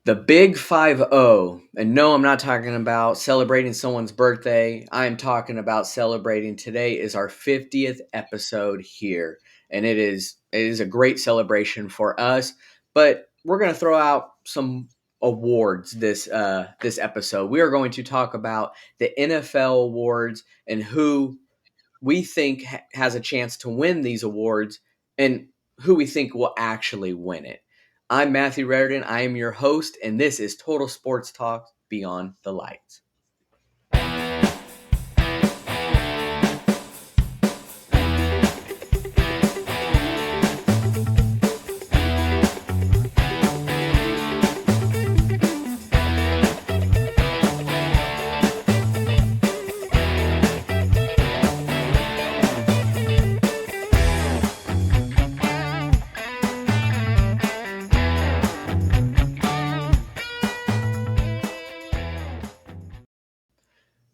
The big 5-0. And no, I'm not talking about celebrating someone's birthday. I'm talking about celebrating today is our 50th episode here. And it is a great celebration for us, but we're going to throw out some awards this episode. We are going to talk about the NFL awards and who we think has a chance to win these awards and who we think will actually win it. I'm Matthew Raridan. I am your host, and this is Total Sports Talk Beyond the Lights.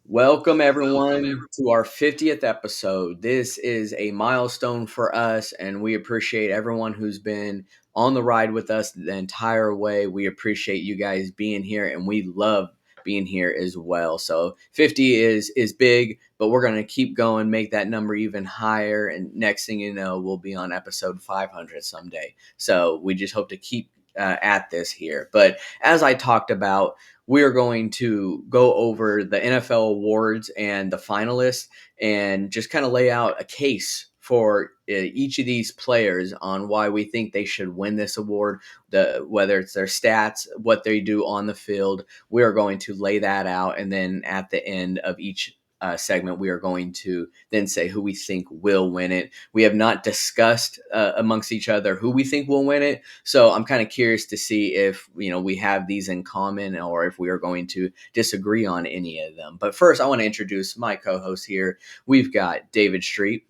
Welcome, everyone, to our 50th episode. This is a milestone for us, and we appreciate everyone who's been on the ride with us the entire way. We appreciate you guys being here, and we love being here as well. So 50 is big, but we're going to keep going, make that number even higher, and next thing you know, we'll be on episode 500 someday. So we just hope to keep at this here. But as I talked about, we're going to go over the NFL awards and the finalists and just kind of lay out a case for each of these players on why we think they should win this award, whether it's their stats, what they do on the field. We are going to lay that out. And then at the end of each segment, we are going to then say who we think will win it. We have not discussed amongst each other who we think will win it. So I'm kind of curious to see if, we have these in common or if we are going to disagree on any of them. But first, I want to introduce my co-host here. We've got David Street.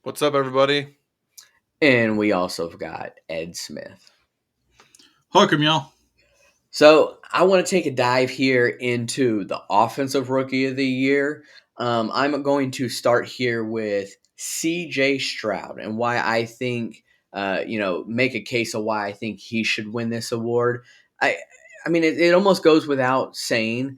What's up, everybody? And we also have got Ed Smith. Welcome, y'all. So I want to take a dive here into the Offensive Rookie of the Year. I'm going to start here with C.J. Stroud and why I think, make a case of why I think he should win this award. I mean, it almost goes without saying.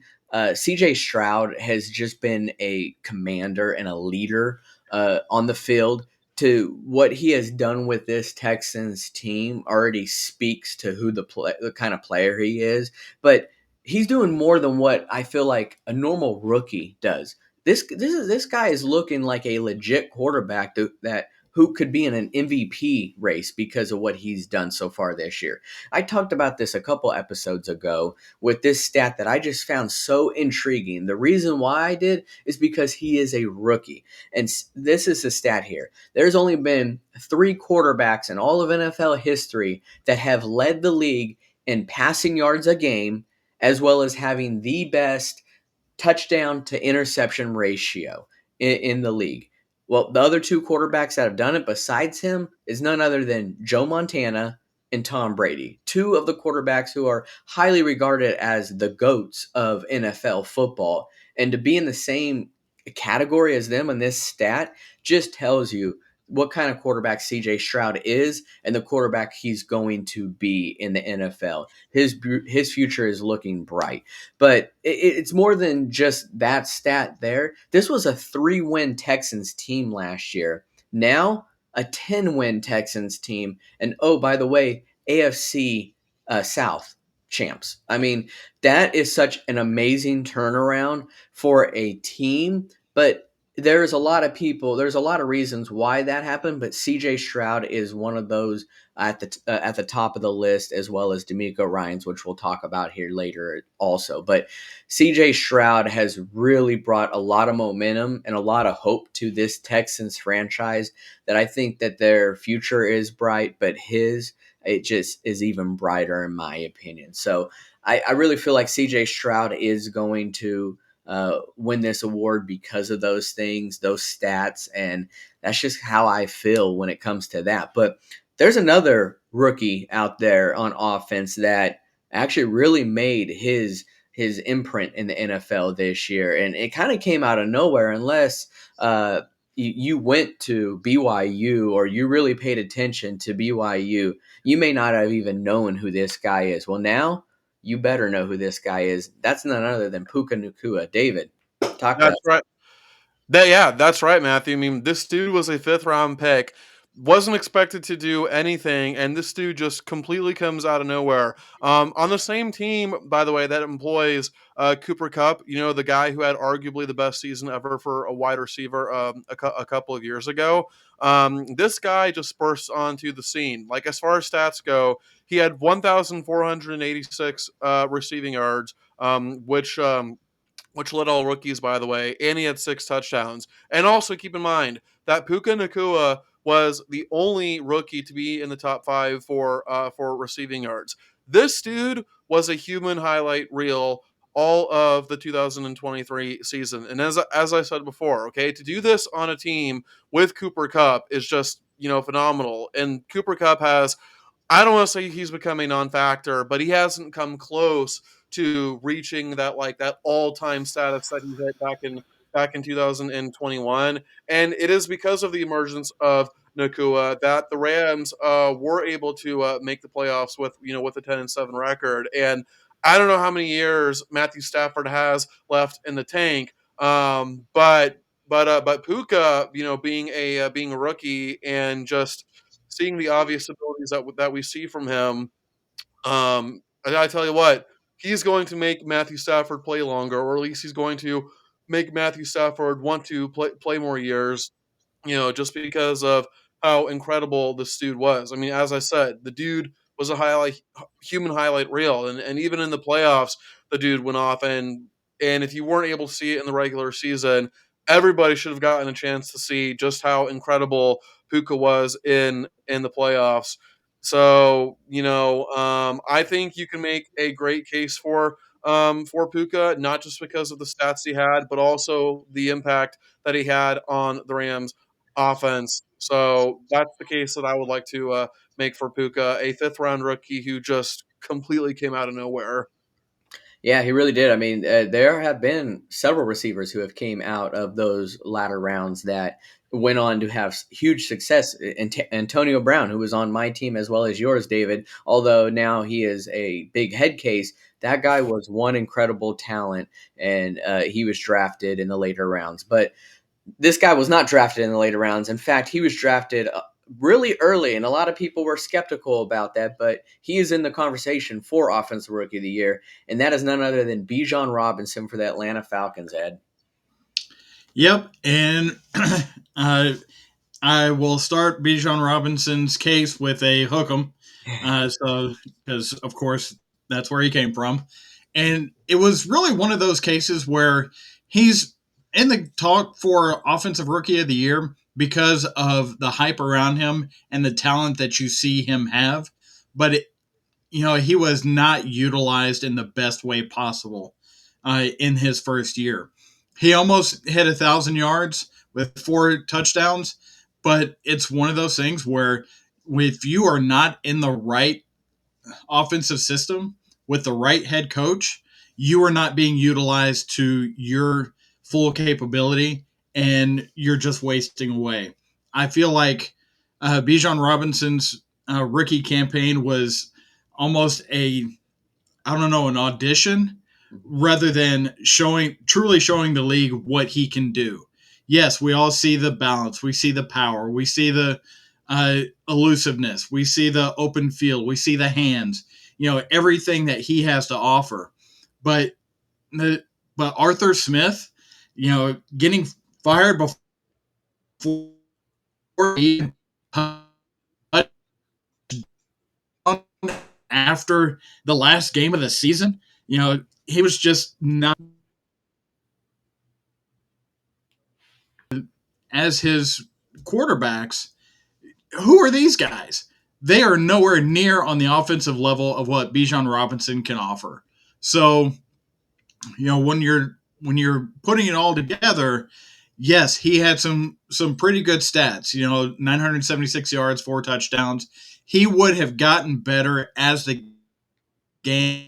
C.J. Stroud has just been a commander and a leader on the field. To what he has done with this Texans team already speaks to who the kind of player he is. But he's doing more than what I feel like a normal rookie does. This guy is looking like a legit quarterback that who could be in an MVP race because of what he's done so far this year. I talked about this a couple episodes ago with this stat that I just found so intriguing. The reason why I did is because he is a rookie. And this is the stat here. There's only been 3 quarterbacks in all of NFL history that have led the league in passing yards a game, as well as having the best touchdown to interception ratio in the league. Well, the other 2 quarterbacks that have done it besides him is none other than Joe Montana and Tom Brady, 2 of the quarterbacks who are highly regarded as the GOATs of NFL football. And to be in the same category as them in this stat just tells you what kind of quarterback CJ Stroud is and the quarterback he's going to be in the NFL. His future is looking bright. But it's more than just that stat there. This was a 3-win Texans team last year. Now, a 10-win Texans team. And, oh, by the way, AFC South champs. I mean, that is such an amazing turnaround for a team. But there's a lot of reasons why that happened, but CJ Stroud is one of those at the top of the list, as well as D'Amico Ryans, which we'll talk about here later also. But CJ Stroud has really brought a lot of momentum and a lot of hope to this Texans franchise that I think that their future is bright, but it just is even brighter in my opinion. So I really feel like CJ Stroud is going to win this award because of those things, those stats, and that's just how I feel when it comes to that. But there's another rookie out there on offense that actually really made his imprint in the NFL this year, and it kind of came out of nowhere, unless you went to BYU or you really paid attention to BYU, you may not have even known who this guy is. Well, now you better know who this guy is. That's none other than Puka Nacua. David, talk to That's us. right. Yeah, that's right, Matthew. I mean, this dude was a fifth round pick, wasn't expected to do anything, and this dude just completely comes out of nowhere. On the same team, by the way, that employs Cooper Cup, the guy who had arguably the best season ever for a wide receiver a couple of years ago. This guy just bursts onto the scene. Like, as far as stats go, he had 1,486 receiving yards, which led all rookies, by the way, and he had 6 touchdowns. And also keep in mind that Puka Nacua was the only rookie to be in the top five for receiving yards. This dude was a human highlight reel all of the 2023 season. And as I said before, okay, to do this on a team with Cooper Cup is just phenomenal. And Cooper Cup has, I don't want to say he's become a non-factor, but he hasn't come close to reaching that all-time status that he hit back in 2021. And it is because of the emergence of Nakua that the Rams were able to make the playoffs with a 10-7 record. And I don't know how many years Matthew Stafford has left in the tank, but Puka, being a rookie and just seeing the obvious abilities that we see from him, I tell you what, he's going to make Matthew Stafford play longer, or at least he's going to make Matthew Stafford want to play more years, just because of how incredible this dude was. I mean, as I said, the dude was a human highlight reel, and even in the playoffs, the dude went off. And if you weren't able to see it in the regular season, everybody should have gotten a chance to see just how incredible Puka was in the playoffs. So I think you can make a great case for Puka, not just because of the stats he had, but also the impact that he had on the Rams offense. So that's the case that I would like to make for Puka, a fifth round rookie who just completely came out of nowhere. Yeah, he really did. I mean, there have been several receivers who have came out of those latter rounds that went on to have huge success. Antonio Brown, who was on my team as well as yours, David, although now he is a big head case, that guy was one incredible talent, and he was drafted in the later rounds. But this guy was not drafted in the later rounds. In fact, he was drafted really early, and a lot of people were skeptical about that. But he is in the conversation for Offensive Rookie of the Year, and that is none other than Bijan Robinson for the Atlanta Falcons. Ed. Yep, and uh, I will start Bijan Robinson's case with a hook'em, so because of course that's where he came from, and it was really one of those cases where he's in the talk for Offensive Rookie of the Year because of the hype around him and the talent that you see him have, but he was not utilized in the best way possible in his first year. He almost hit 1,000 yards with 4 touchdowns, but it's one of those things where if you are not in the right offensive system with the right head coach, you are not being utilized to your full capability and you're just wasting away. I feel like Bijan Robinson's rookie campaign was almost I don't know, an audition rather than truly showing the league what he can do. Yes, we all see the balance, we see the power, we see the elusiveness, we see the open field, we see the hands, everything that he has to offer. But but Arthur Smith, getting fired before he after the last game of the season, he was just not as his quarterbacks. Who are these guys? They are nowhere near on the offensive level of what Bijan Robinson can offer. So, when you're putting it all together, yes, he had some pretty good stats. 976 yards, 4 touchdowns. He would have gotten better as the game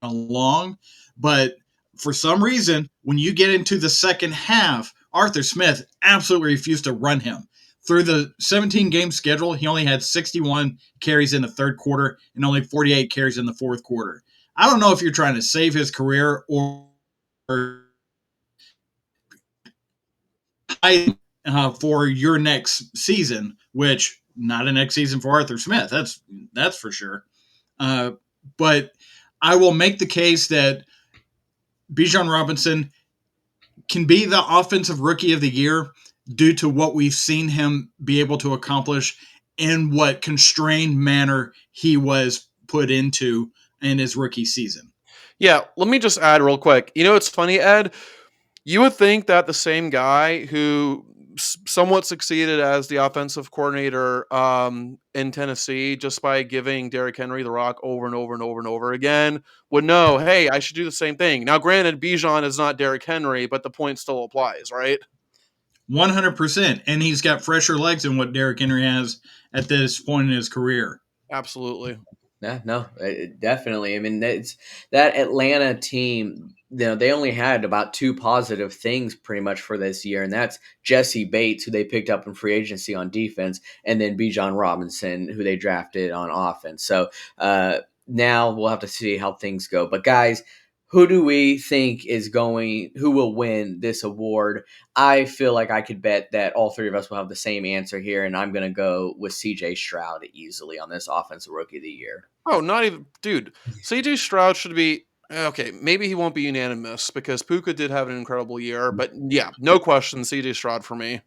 along, but for some reason, when you get into the second half, Arthur Smith absolutely refused to run him. Through the 17 game schedule, he only had 61 carries in the third quarter and only 48 carries in the fourth quarter. I don't know if you're trying to save his career or for your next season, which not a next season for Arthur Smith. That's for sure. Uh, but I will make the case that Bijan Robinson can be the offensive rookie of the year due to what we've seen him be able to accomplish in what constrained manner he was put into in his rookie season. Yeah, let me just add real quick. You know, it's funny, Ed. You would think that the same guy who somewhat succeeded as the offensive coordinator in Tennessee just by giving Derrick Henry the rock over and over and over and over again would know, hey, I should do the same thing. Now, granted, Bijan is not Derrick Henry, but the point still applies, right? 100%. And he's got fresher legs than what Derrick Henry has at this point in his career. Absolutely. Yeah, no, definitely. I mean, it's that Atlanta team. They only had about two positive things pretty much for this year, and that's Jesse Bates, who they picked up in free agency on defense, and then Bijan Robinson, who they drafted on offense. So now we'll have to see how things go. But guys, who do we think who will win this award? I feel like I could bet that all three of us will have the same answer here, and I'm going to go with CJ Stroud easily on this Offensive Rookie of the Year. Oh, not even, dude. CJ Stroud should be okay. Maybe he won't be unanimous because Puka did have an incredible year, but yeah, no question, CJ Stroud for me.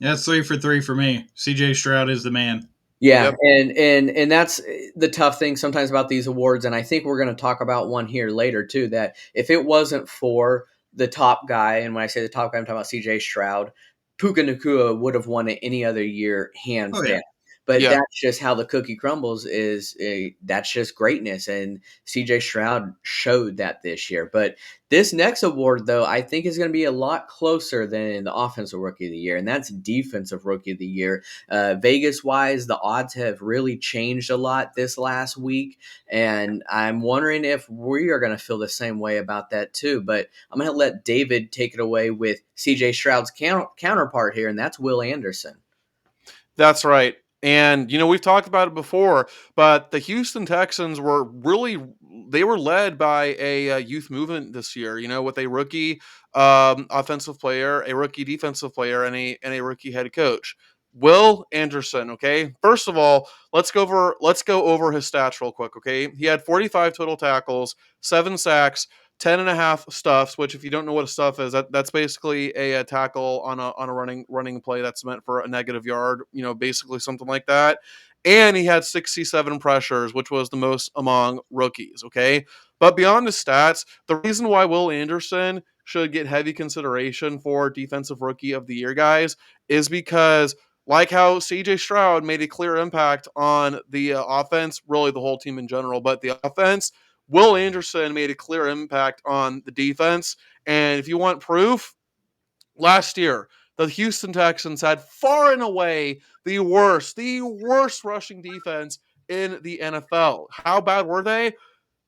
That's 3 for 3 for me. CJ Stroud is the man. Yeah, Yep. and that's the tough thing sometimes about these awards, and I think we're going to talk about one here later too. That if it wasn't for the top guy, and when I say the top guy, I'm talking about C.J. Stroud, Puka Nacua would have won it any other year, hands Oh, yeah. down. But Yeah. that's just how the cookie crumbles. That's just greatness, and C.J. Stroud showed that this year. But this next award, though, I think is going to be a lot closer than the Offensive Rookie of the Year, and that's Defensive Rookie of the Year. Vegas wise, the odds have really changed a lot this last week, and I'm wondering if we are going to feel the same way about that too. But I'm going to let David take it away with CJ Stroud's counterpart here, and that's Will Anderson. That's right. And we've talked about it before, but the Houston Texans were they were led by a youth movement this year, with a rookie offensive player, a rookie defensive player, and a rookie head coach. Will Anderson, okay? First of all, let's go over his stats real quick, okay? He had 45 total tackles, 7 sacks, 10 and a half stuffs, which if you don't know what a stuff is, that's basically a tackle on a running play that's meant for a negative yard, basically something like that. And he had 67 pressures, which was the most among rookies, okay? But beyond the stats, the reason why Will Anderson should get heavy consideration for defensive rookie of the year, guys, is because like how CJ Stroud made a clear impact on the offense, really the whole team in general, but the offense, Will Anderson made a clear impact on the defense. And if you want proof, last year, the Houston Texans had far and away the worst rushing defense in the NFL. How bad were they?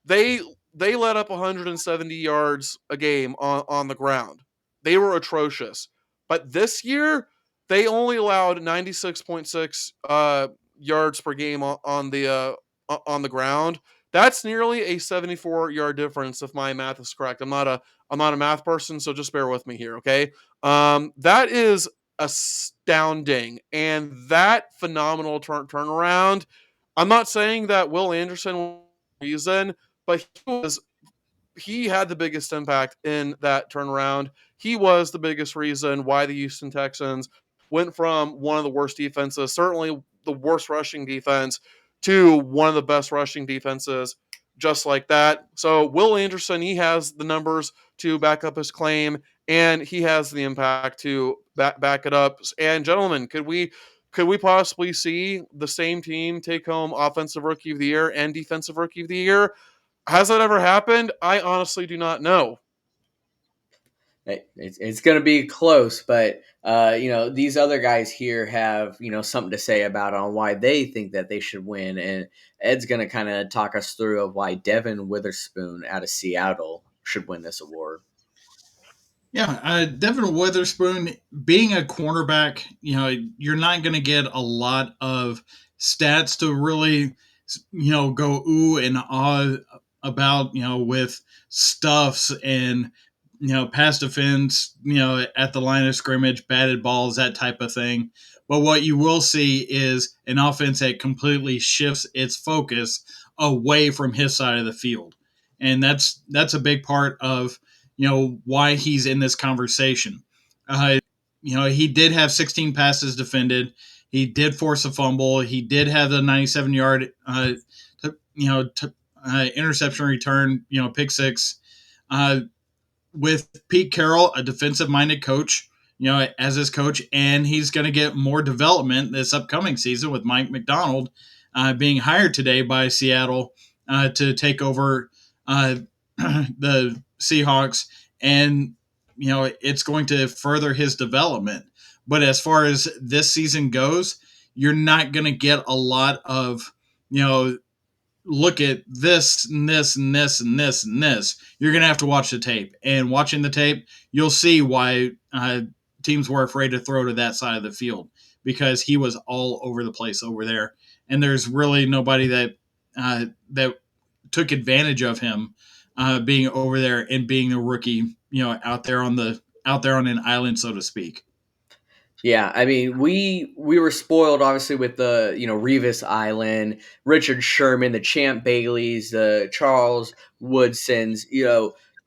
They they let up 170 yards a game on the ground. They were atrocious. But this year, they only allowed 96.6 yards per game on the ground. That's nearly a 74-yard difference if my math is correct. I'm not a math person, so just bear with me here, okay? That is astounding, and that phenomenal turnaround. I'm not saying that Will Anderson was the reason, but he had the biggest impact in that turnaround. He was the biggest reason why the Houston Texans went from one of the worst defenses, certainly the worst rushing defense, to one of the best rushing defenses, just like that. So Will Anderson, he has the numbers to back up his claim, and he has the impact to back it up. And gentlemen, could we possibly see the same team take home offensive rookie of the year and defensive rookie of the year? Has that ever happened? I honestly do not know. It's going to be close, but these other guys here have something to say about on why they think that they should win, and Ed's going to kind of talk us through of why Devin Witherspoon out of Seattle should win this award. Yeah, Devin Witherspoon being a cornerback, you're not going to get a lot of stats to really, go ooh and ah about, with stuffs and, pass defense, at the line of scrimmage, batted balls, that type of thing. But what you will see is an offense that completely shifts its focus away from his side of the field, and that's a big part of why he's in this conversation. He did have 16 passes defended. He did force a fumble. He did have the 97-yard, interception return, pick six. Uh, with Pete Carroll, a defensive minded coach, as his coach, and he's going to get more development this upcoming season with Mike McDonald being hired today by Seattle to take over the Seahawks, and it's going to further his development. But as far as this season goes, you're not going to get a lot of look at this and this and this and this and this. You're going to have to watch the tape. And watching the tape, you'll see why teams were afraid to throw to that side of the field because he was all over the place over there. And there's really nobody that took advantage of him being over there and being a rookie, out there on an island, so to speak. Yeah, I mean, we were spoiled obviously with the Revis Island, Richard Sherman, the Champ Baileys, the Charles Woodsons,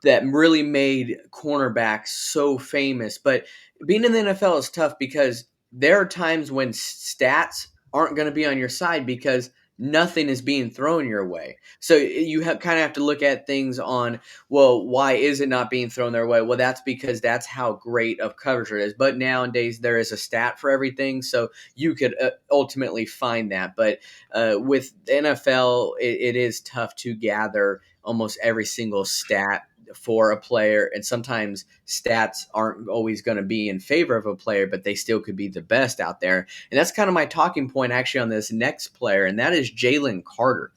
that really made cornerbacks so famous. But being in the NFL is tough because there are times when stats aren't going to be on your side because nothing is being thrown your way. So you kind of have to look at things on, well, why is it not being thrown their way? Well, that's because that's how great of coverage it is. But nowadays there is a stat for everything, so you could ultimately find that. But with NFL, it is tough to gather almost every single stat for a player, and sometimes stats aren't always going to be in favor of a player, but they still could be the best out there. And that's kind of my talking point actually on this next player, and that is Jalen Carter.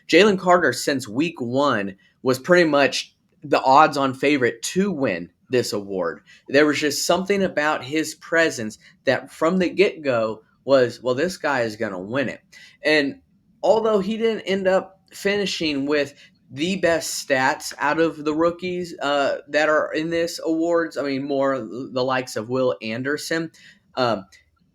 Jalen Carter, since week one, was pretty much the odds on favorite to win this award. There was just something about his presence that from the get go was, well, this guy is going to win it. And although he didn't end up finishing with the best stats out of the rookies that are in this awards, I mean, more the likes of Will Anderson. Um,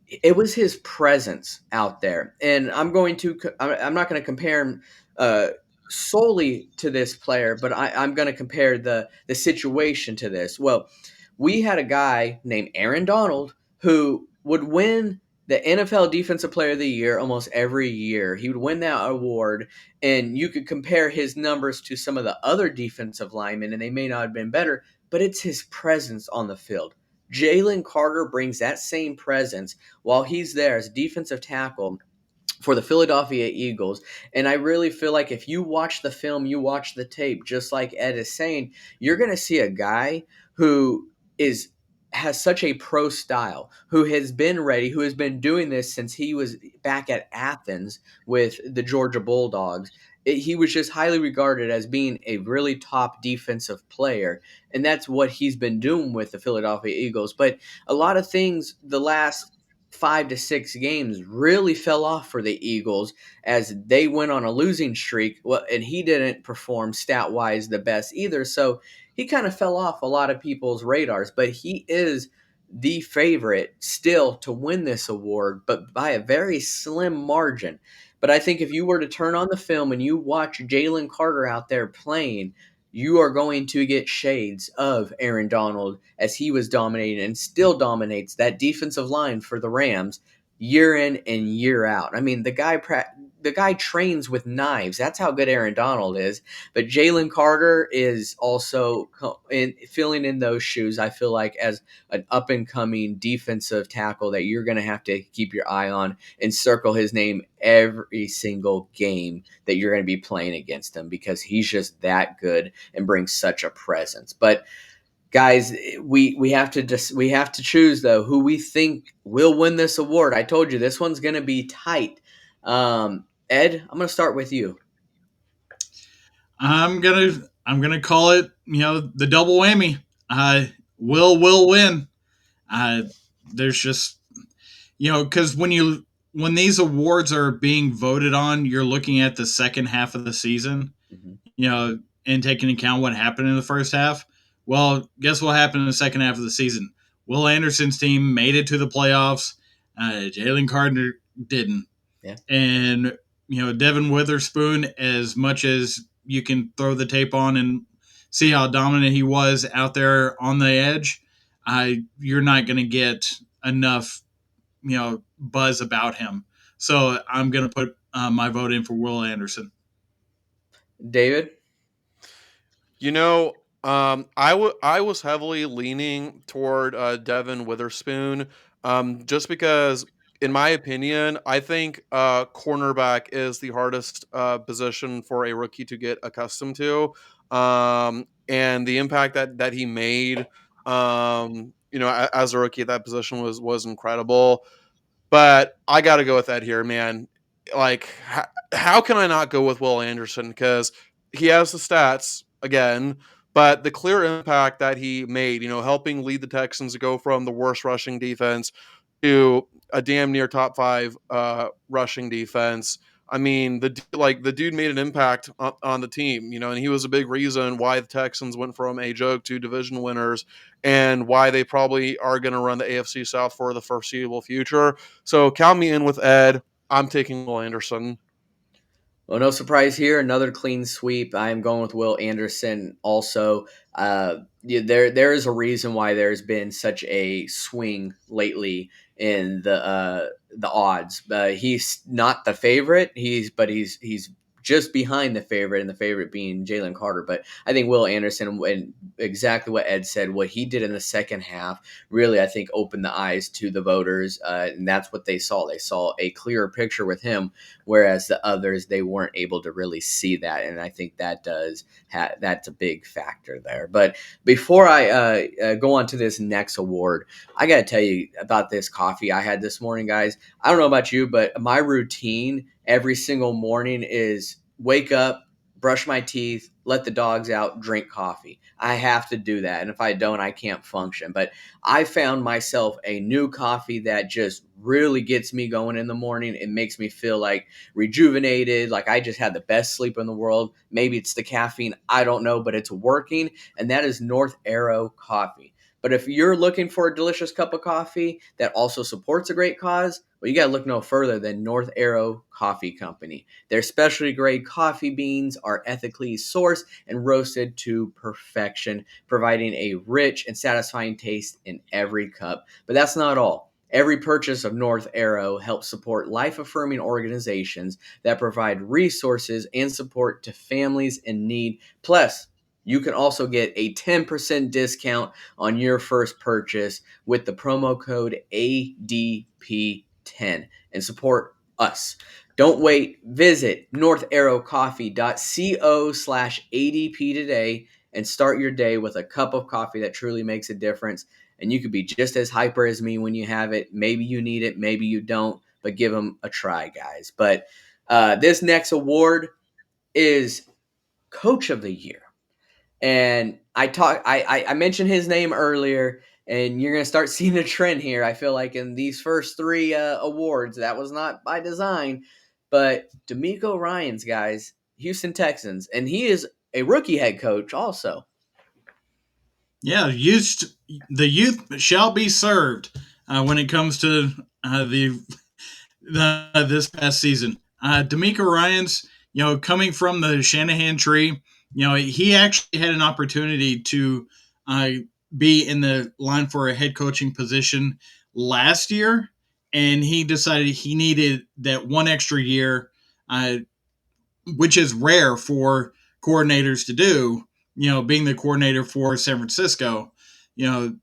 it was his presence out there, and I'm not going to compare him uh, solely to this player, but I'm going to compare the situation to this. Well, we had a guy named Aaron Donald who would win the NFL Defensive Player of the Year almost every year. He would win that award, and you could compare his numbers to some of the other defensive linemen, and they may not have been better, but it's his presence on the field. Jalen Carter brings that same presence while he's there as a defensive tackle for the Philadelphia Eagles. And I really feel like if you watch the film, you watch the tape, just like Ed is saying, you're going to see a guy who is has such a pro style, who has been ready, who has been doing this since he was back at Athens with the Georgia Bulldogs. He was just highly regarded as being a really top defensive player, and that's what he's been doing with the Philadelphia Eagles. But a lot of things the last 5 to 6 games really fell off for the Eagles as they went on a losing streak. Well, and he didn't perform stat wise the best either. So he kind of fell off a lot of people's radars, but he is the favorite still to win this award, but by a very slim margin. But I think if you were to turn on the film and you watch Jalen Carter out there playing, you are going to get shades of Aaron Donald as he was dominating and still dominates that defensive line for the Rams year in and year out. I mean, the guy trains with knives. That's how good Aaron Donald is. But Jalen Carter is also filling in those shoes. I feel like as an up and coming defensive tackle that you're going to have to keep your eye on and circle his name every single game that you're going to be playing against him because he's just that good and brings such a presence. But guys, we have to choose though who we think will win this award. I told you this one's going to be tight. Ed, I'm going to start with you. I'm gonna call it, the double whammy. Will win. Uh, there's just because when these awards are being voted on, you're looking at the second half of the season, Mhm. and taking into account what happened in the first half. Well, guess what happened in the second half of the season? Will Anderson's team made it to the playoffs. Jalen Carter didn't. Yeah. And, Devin Witherspoon, as much as you can throw the tape on and see how dominant he was out there on the edge, you're not going to get enough, buzz about him. So I'm going to put my vote in for Will Anderson. David? You know, I was heavily leaning toward Devin Witherspoon, just because, in my opinion, I think cornerback is the hardest position for a rookie to get accustomed to, and the impact that he made, as a rookie at that position was incredible. But I got to go with Ed here, man. Like, how can I not go with Will Anderson? Because he has the stats again, but the clear impact that he made, helping lead the Texans to go from the worst rushing defense to a damn near top five rushing defense. I mean, the dude made an impact on the team, and he was a big reason why the Texans went from a joke to division winners, and why they probably are going to run the AFC South for the foreseeable future. So count me in with Ed. I'm taking Will Anderson. Well, no surprise here. Another clean sweep. I am going with Will Anderson. Also, there is a reason why there's been such a swing lately in the odds. He's not the favorite. He's just behind the favorite, and the favorite being Jalen Carter. But I think Will Anderson, and exactly what Ed said, what he did in the second half, really I think opened the eyes to the voters, and that's what they saw. They saw a clearer picture with him, whereas the others they weren't able to really see that, and I think that's a big factor there. But before I go on to this next award, I got to tell you about this coffee I had this morning, guys. I don't know about you, but my routine every single morning is wake up, brush my teeth, let the dogs out, drink coffee. I have to do that, and if I don't, I can't function. But I found myself a new coffee that just really gets me going in the morning. It makes me feel like rejuvenated, like I just had the best sleep in the world. Maybe it's the caffeine, I don't know, but it's working, and that is North Arrow Coffee. But if you're looking for a delicious cup of coffee that also supports a great cause, well, you got to look no further than North Arrow Coffee Company. Their specialty grade coffee beans are ethically sourced and roasted to perfection, providing a rich and satisfying taste in every cup. But that's not all. Every purchase of North Arrow helps support life affirming organizations that provide resources and support to families in need. Plus, you can also get a 10% discount on your first purchase with the promo code ADP10 and support us. Don't wait. Visit northarrowcoffee.co/ADP today and start your day with a cup of coffee that truly makes a difference. And you could be just as hyper as me when you have it. Maybe you need it, maybe you don't, but give them a try, guys. But this next award is Coach of the Year. And I mentioned his name earlier, and you're gonna start seeing a trend here. I feel like in these first three awards, that was not by design, but D'Amico Ryans, guys, Houston Texans, and he is a rookie head coach also. Yeah, the youth shall be served when it comes to this past season. D'Amico Ryans, coming from the Shanahan tree, he actually had an opportunity to uh, be in the line for a head coaching position last year, and he decided he needed that one extra year, uh, which is rare for coordinators to do. Being the coordinator for San Francisco, you know,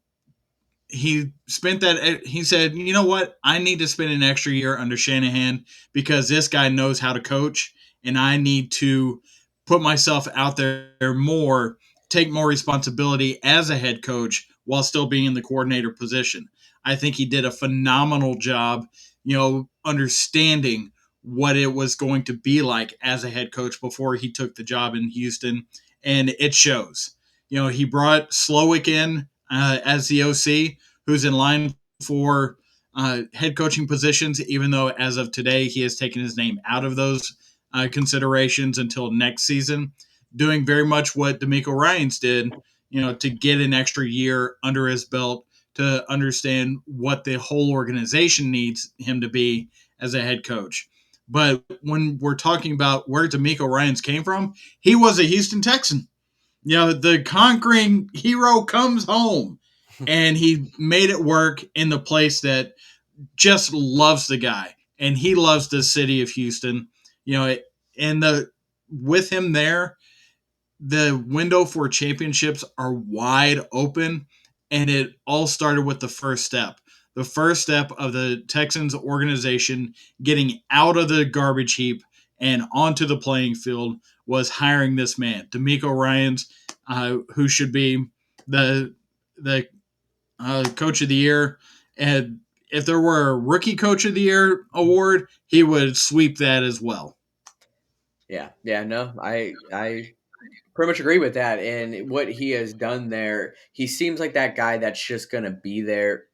he spent that. He said, "You know what? I need to spend an extra year under Shanahan because this guy knows how to coach, and I need to put myself out there more, take more responsibility as a head coach while still being in the coordinator position." I think he did a phenomenal job, understanding what it was going to be like as a head coach before he took the job in Houston, and it shows. He brought Slowick in as the OC, who's in line for head coaching positions, even though as of today he has taken his name out of those considerations until next season, doing very much what D'Amico Ryans did, to get an extra year under his belt to understand what the whole organization needs him to be as a head coach. But when we're talking about where D'Amico Ryans came from, he was a Houston Texan. The conquering hero comes home, and he made it work in the place that just loves the guy, and he loves the city of Houston. And the with him there, the window for championships are wide open, and it all started with the first step. The first step of the Texans organization getting out of the garbage heap and onto the playing field was hiring this man, D'Amico Ryans, who should be the coach of the year. And if there were a rookie coach of the year award, he would sweep that as well. Yeah, yeah, no, I pretty much agree with that. And what he has done there, he seems like that guy that's just going to be there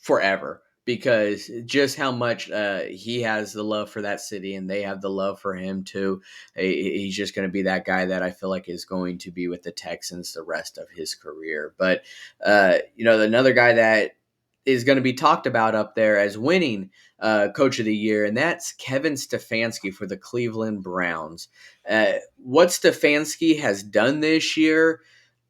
forever because just how much he has the love for that city and they have the love for him too. He's just going to be that guy that I feel like is going to be with the Texans the rest of his career. But, another guy that is going to be talked about up there as winning coach of the year, and that's Kevin Stefanski for the Cleveland Browns. What Stefanski has done this year,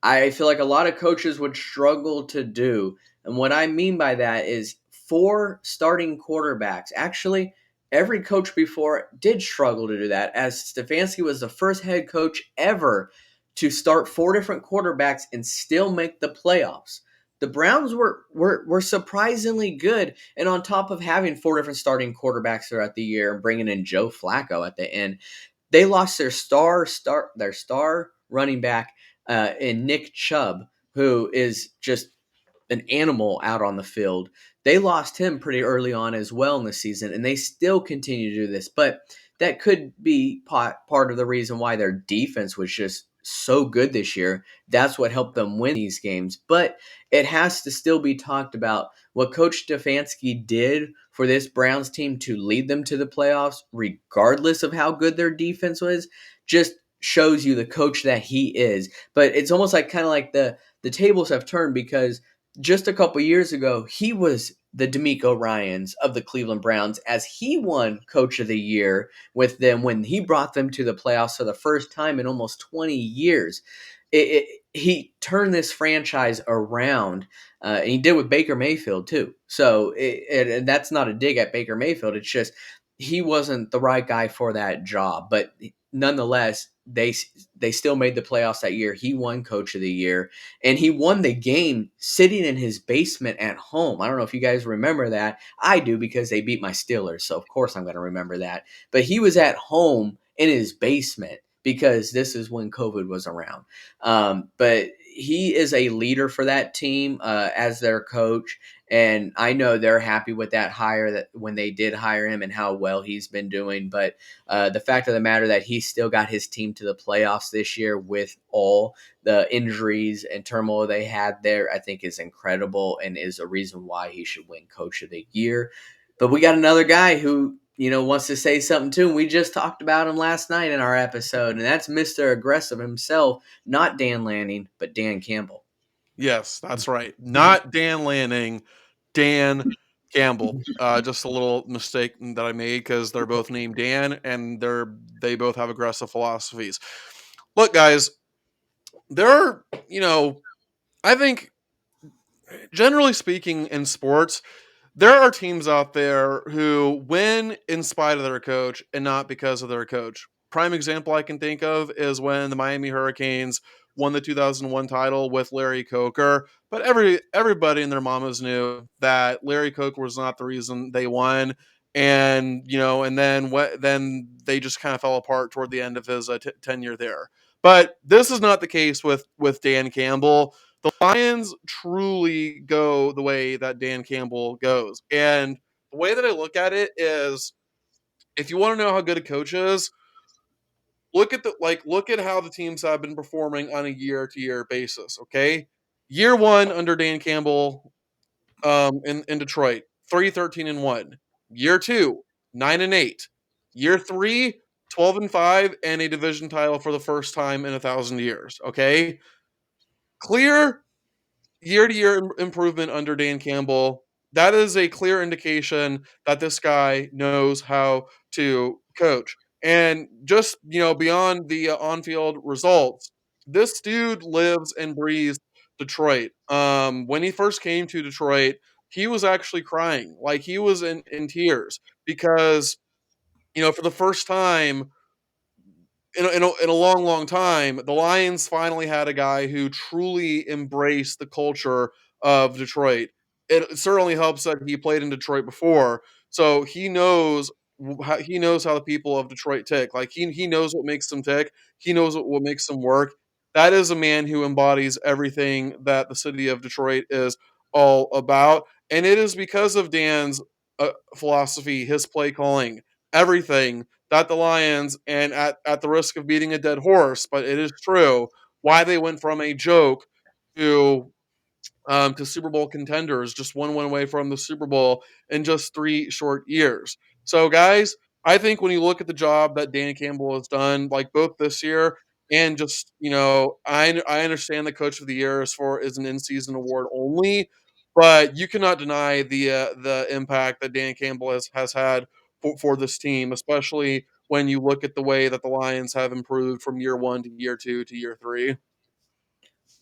I feel like a lot of coaches would struggle to do. And what I mean by that is four starting quarterbacks. Actually, every coach before did struggle to do that, as Stefanski was the first head coach ever to start four different quarterbacks and still make the playoffs. The Browns were surprisingly good, and on top of having four different starting quarterbacks throughout the year and bringing in Joe Flacco at the end, they lost their star running back in Nick Chubb, who is just an animal out on the field. They lost him pretty early on as well in the season, and they still continue to do this. But that could be part of the reason why their defense was just so good this year. That's what helped them win these games. But it has to still be talked about what Coach Stefanski did for this Browns team to lead them to the playoffs, regardless of how good their defense was. Just shows you the coach that he is. But it's almost like kind of like the tables have turned because just a couple years ago, he was the D'Amico Ryans of the Cleveland Browns as he won Coach of the Year with them when he brought them to the playoffs for the first time in almost 20 years. He turned this franchise around, and he did with Baker Mayfield too. So and that's not a dig at Baker Mayfield. It's just he wasn't the right guy for that job, but nonetheless, they still made the playoffs that year. He won Coach of the Year, and he won the game sitting in his basement at home. I don't know if you guys remember that. I do because they beat my Steelers, so of course I'm going to remember that. But he was at home in his basement because this is when COVID was around. But he is a leader for that team as their coach. And I know they're happy with that hire that when they did hire him and how well he's been doing. But the fact of the matter that he still got his team to the playoffs this year with all the injuries and turmoil they had there, I think is incredible and is a reason why he should win Coach of the Year. But we got another guy who wants to say something too. And we just talked about him last night in our episode, and that's Mr. Aggressive himself, not Dan Lanning, but Dan Campbell. Yes, that's right. Not Dan Lanning, Dan Campbell. Just a little mistake that I made because they're both named Dan and they both have aggressive philosophies. Look, guys, there are, I think generally speaking in sports, there are teams out there who win in spite of their coach and not because of their coach. Prime example I can think of is when the Miami Hurricanes won the 2001 title with Larry Coker, but everybody and their mamas knew that Larry Coker was not the reason they won, and and then they just kind of fell apart toward the end of his tenure there. But this is not the case with Dan Campbell. The Lions truly go the way that Dan Campbell goes. And the way that I look at it is if you want to know how good a coach is, look at how the teams have been performing on a year to year basis, okay? Year one under Dan Campbell, in Detroit, 3-13-1. Year two, 9-8. Year three, 12-5, and a division title for the first time in 1,000 years. Okay, clear year to year improvement under Dan Campbell. That is a clear indication that this guy knows how to coach. And just, beyond the on field results, this dude lives and breathes Detroit. When he first came to Detroit, he was actually crying. Like, he was in tears because, for the first time in a long, long time, the Lions finally had a guy who truly embraced the culture of Detroit. It certainly helps that he played in Detroit before, so he knows how the people of Detroit tick. Like, he knows what makes them tick. He knows what makes them work. That is a man who embodies everything that the city of Detroit is all about, and it is because of Dan's philosophy, his play calling, everything that the Lions, and at the risk of beating a dead horse, but it is true, why they went from a joke to Super Bowl contenders, just one win away from the Super Bowl in just 3 short years. So, guys, I think when you look at the job that Dan Campbell has done, like both this year and just, I understand the Coach of the Year is an in season award only, but you cannot deny the impact that Dan Campbell has had for this team, especially when you look at the way that the Lions have improved from year one to year two to year three.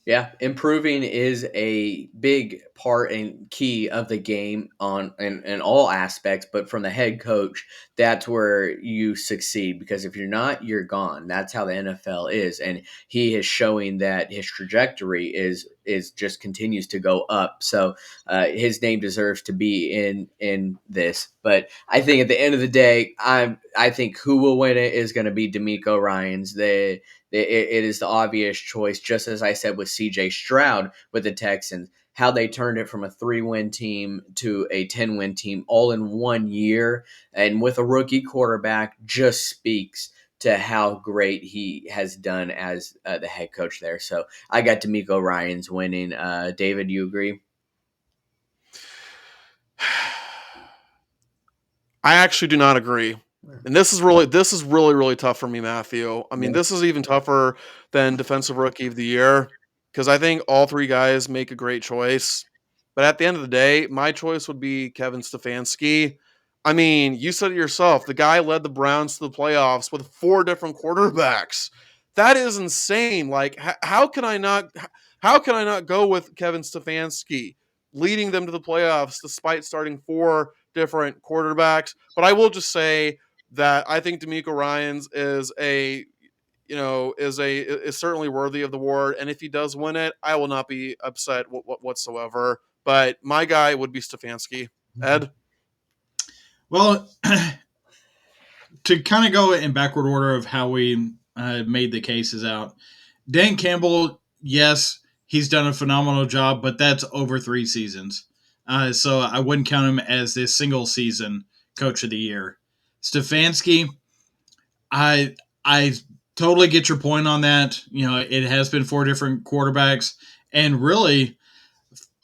Yeah, improving is a big part and key of the game on in all aspects, but from the head coach, that's where you succeed because if you're not, you're gone. That's how the NFL is, and he is showing that his trajectory is just continues to go up. So his name deserves to be in this. But I think at the end of the day, I think who will win it is going to be D'Amico Ryan's. It is the obvious choice, just as I said with CJ Stroud with the Texans, how they turned it from a 3-win team to a 10-win team all in 1 year. And with a rookie quarterback, just speaks to how great he has done as the head coach there. So I got D'Amico Ryan's winning. David, you agree? I actually do not agree. And this is really really tough for me, Matthew. I mean, Yeah. this is even tougher than defensive rookie of the year because I think all three guys make a great choice. But at the end of the day, my choice would be Kevin Stefanski. I mean, you said it yourself. The guy led the Browns to the playoffs with four different quarterbacks. That is insane. Like, how can I not? How can I not go with Kevin Stefanski leading them to the playoffs despite starting four different quarterbacks? But I will just say that I think D'Amico Ryan's is certainly worthy of the award, and if he does win it, I will not be upset whatsoever. But my guy would be Stefanski. Ed. Well, to kind of go in backward order of how we made the cases out, Dan Campbell, yes, he's done a phenomenal job, but that's over 3 seasons. So I wouldn't count him as this single season coach of the year. Stefanski, I totally get your point on that. You know, it has been four different quarterbacks, and really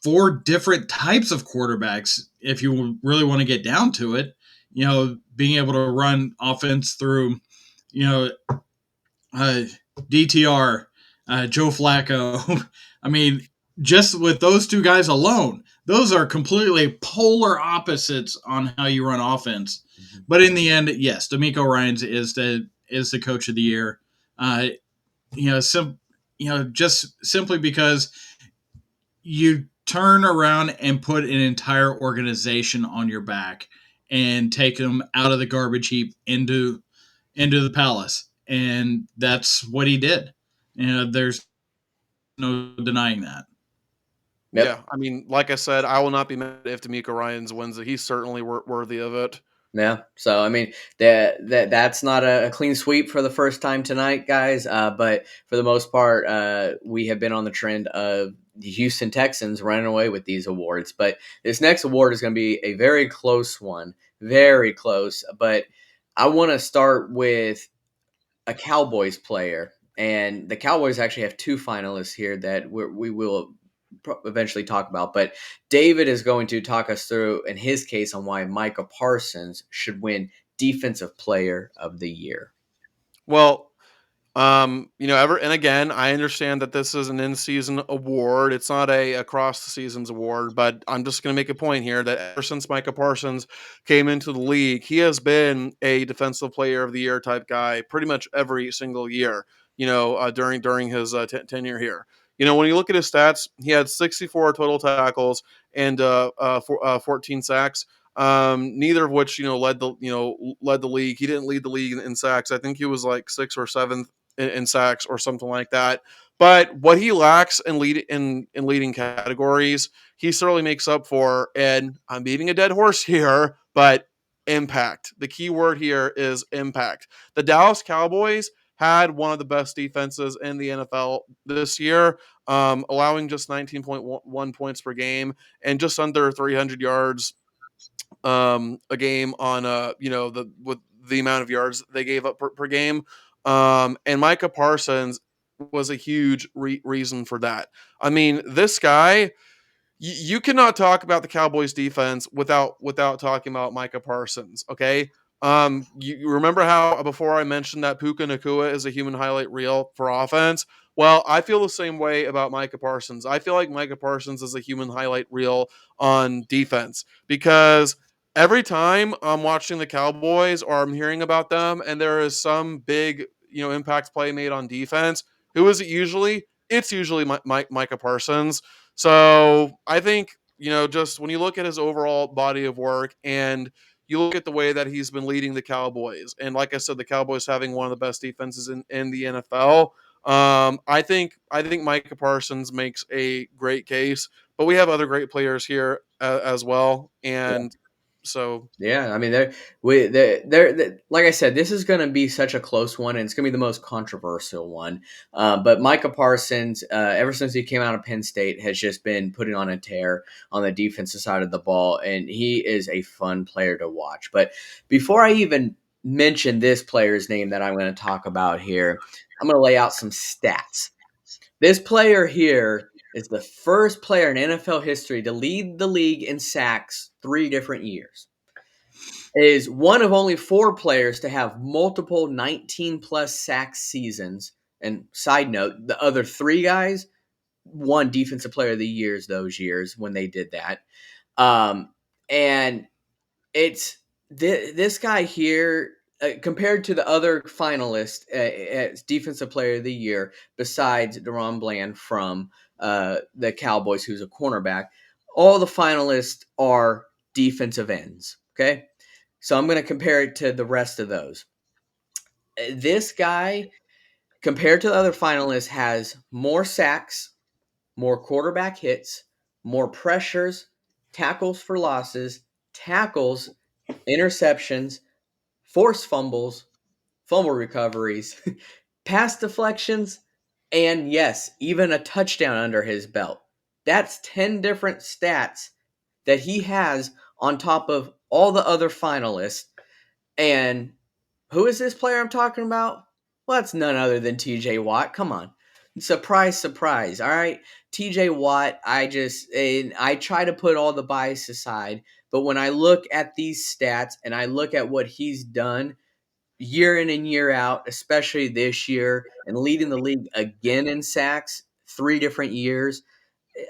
four different types of quarterbacks. If you really want to get down to it, you know, being able to run offense through, you know, uh, DTR, Joe Flacco. I mean, just with those two guys alone, those are completely polar opposites on how you run offense. Mhm. But in the end, yes, D'Amico Ryan's is the coach of the year. Uh, just simply because you turn around and put an entire organization on your back and take them out of the garbage heap into the palace, and that's what he did. You know, there's no denying that. Yep. Yeah, I mean, like I said, I will not be mad if D'Amico Ryan's wins it. He's certainly worthy of it. Yeah. So I mean that's not a clean sweep for the first time tonight, guys. But for the most part, we have been on the trend of the Houston Texans running away with these awards. But this next award is going to be a very close one, very close. But I want to start with a Cowboys player, and the Cowboys actually have two finalists here that we will eventually talk about. But David is going to talk us through, in his case, on why Micah Parsons should win Defensive Player of the Year. Well, ever and again, I understand that this is an in-season award. It's not a across the seasons award, but I'm just going to make a point here that ever since Micah Parsons came into the league, he has been a defensive player of the year type guy pretty much every single year. During his tenure here. When you look at his stats, he had 64 total tackles and 14 sacks. Neither of which led the league. He didn't lead the league in sacks. I think he was like sixth or seventh in sacks or something like that. But what he lacks in leading categories, he certainly makes up for. And I'm beating a dead horse here, but impact. The key word here is impact. The Dallas Cowboys had one of the best defenses in the NFL this year, allowing just 19.1 points per game and just under 300 yards a game on with the amount of yards they gave up per game. And Micah Parsons was a huge reason for that. I mean, this guy, you cannot talk about the Cowboys defense without talking about Micah Parsons. Okay. You remember how before I mentioned that Puka Nakua is a human highlight reel for offense? Well, I feel the same way about Micah Parsons. I feel like Micah Parsons is a human highlight reel on defense because every time I'm watching the Cowboys or I'm hearing about them and there is some big, impact play made on defense, who is it usually? It's usually Micah Parsons. So I think, just when you look at his overall body of work and you look at the way that he's been leading the Cowboys, and like I said, the Cowboys having one of the best defenses in the NFL. I think Micah Parsons makes a great case, but we have other great players here as well, and so Yeah, I mean, like I said, this is going to be such a close one, and it's going to be the most controversial one. But Micah Parsons, ever since he came out of Penn State, has just been putting on a tear on the defensive side of the ball, and he is a fun player to watch. But before I even mention this player's name that I'm going to talk about here, I'm going to lay out some stats. This player here is the first player in NFL history to lead the league in sacks 3 different years. Is one of only 4 players to have multiple 19-plus sack seasons. And side note, the other 3 guys won Defensive Player of the Years those years when they did that. And it's this guy here, compared to the other finalists as Defensive Player of the Year, besides Deron Bland from the Cowboys, who's a cornerback, all the finalists are defensive ends, okay? So I'm going to compare it to the rest of those. This guy, compared to the other finalists, has more sacks, more quarterback hits, more pressures, tackles for losses, tackles, interceptions, forced fumbles, fumble recoveries, pass deflections, and yes, even a touchdown under his belt. That's 10 different stats that he has on top of all the other finalists. And who is this player I'm talking about? Well, that's none other than TJ Watt. Come on. Surprise, surprise. All right. TJ Watt, I try to put all the bias aside, but when I look at these stats and I look at what he's done year in and year out, especially this year, and leading the league again in sacks 3 different years,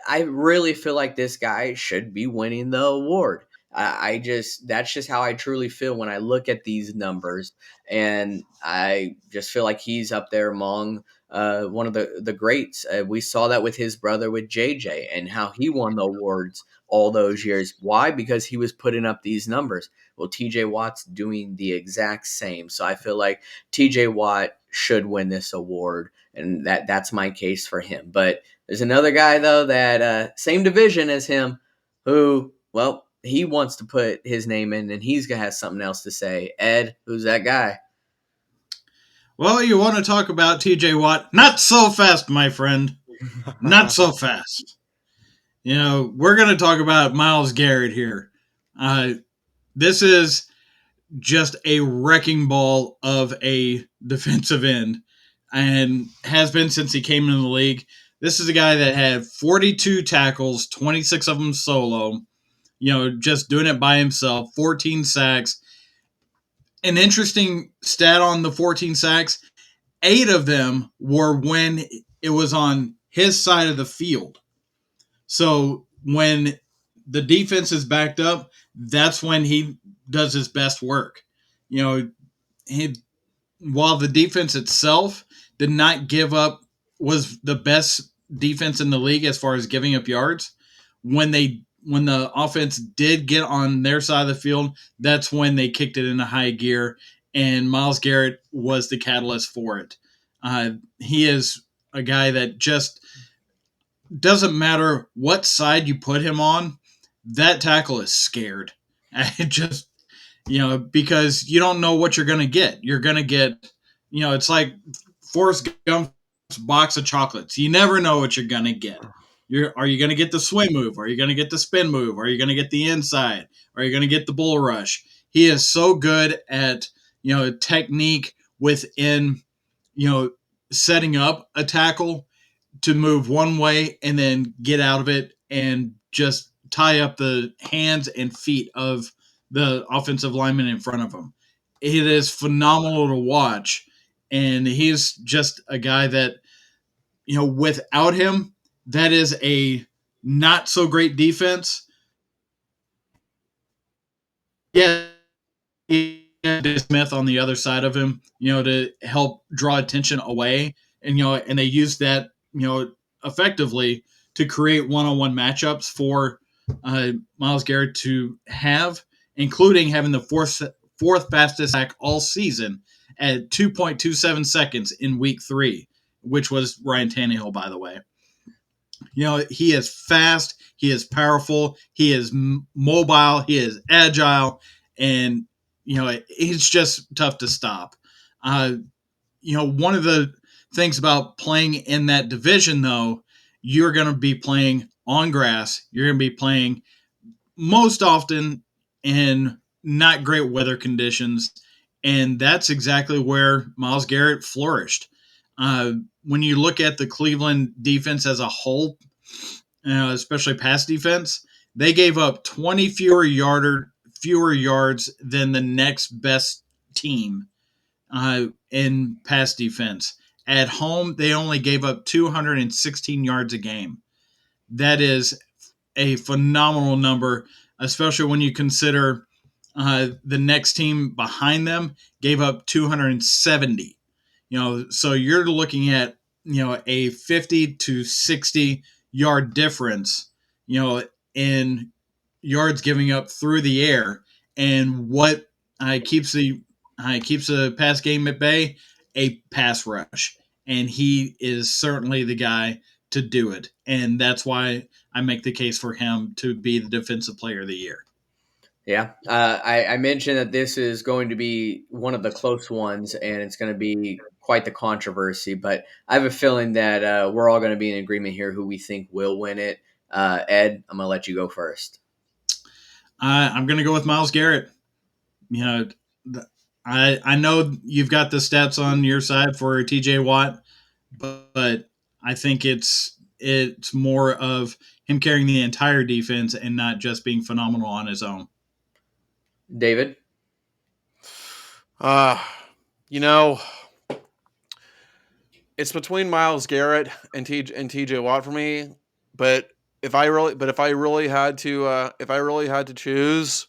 I really feel like this guy should be winning the award. That's just how I truly feel when I look at these numbers, and I just feel like he's up there among one of the greats. We saw that with his brother, with JJ, and how he won the awards all those years. Why? Because he was putting up these numbers. Well, TJ Watt's doing the exact same. So I feel like TJ Watt should win this award, and that's my case for him. But there's another guy, though, that same division as him, who, well, he wants to put his name in, and he's going to have something else to say. Ed, who's that guy? Well, you want to talk about TJ Watt? Not so fast, my friend. Not so fast. We're going to talk about Myles Garrett here. This is just a wrecking ball of a defensive end, and has been since he came into the league. This is a guy that had 42 tackles, 26 of them solo, just doing it by himself, 14 sacks. An interesting stat on the 14 sacks, 8 of them were when it was on his side of the field. So when the defense is backed up, that's when he does his best work. You know, he, while the defense itself did not give up, was the best defense in the league as far as giving up yards, when the offense did get on their side of the field, that's when they kicked it into high gear, and Myles Garrett was the catalyst for it. He is a guy that just doesn't matter what side you put him on, that tackle is scared. It just, because you don't know what you're going to get. You're going to get, it's like Forrest Gump's box of chocolates. You never know what you're going to get. Are you going to get the swing move? Are you going to get the spin move? Are you going to get the inside? Are you going to get the bull rush? He is so good at, technique within, setting up a tackle to move one way and then get out of it and just tie up the hands and feet of the offensive lineman in front of him. It is phenomenal to watch. And he's just a guy that, without him, that is a not so great defense. Yeah, Smith on the other side of him, to help draw attention away, and they use that, effectively to create one-on-one matchups for Myles Garrett to have, including having the fourth fastest sack all season at 2.27 seconds in week 3, which was Ryan Tannehill, by the way. He is fast, he is powerful, he is mobile, he is agile, and he's just tough to stop. One of the things about playing in that division, though, you're going to be playing on grass. You're going to be playing most often in not great weather conditions, and that's exactly where Myles Garrett flourished. When you look at the Cleveland defense as a whole, especially pass defense, they gave up 20 fewer yards than the next best team in pass defense. At home, they only gave up 216 yards a game. That is a phenomenal number, especially when you consider the next team behind them gave up 270. So you're looking at a 50 to 60 yard difference, in yards giving up through the air, and what keeps the pass game at bay, a pass rush, and he is certainly the guy to do it, and that's why I make the case for him to be the defensive player of the year. Yeah, I mentioned that this is going to be one of the close ones, and it's going to be quite the controversy. But I have a feeling that we're all going to be in agreement here who we think will win it. Ed, I'm going to let you go first. I'm going to go with Myles Garrett. You know, I know you've got the stats on your side for T.J. Watt, but I think it's more of him carrying the entire defense and not just being phenomenal on his own. David? Uh, you know, it's between Myles Garrett and TJ Watt for me, but if I really had to choose,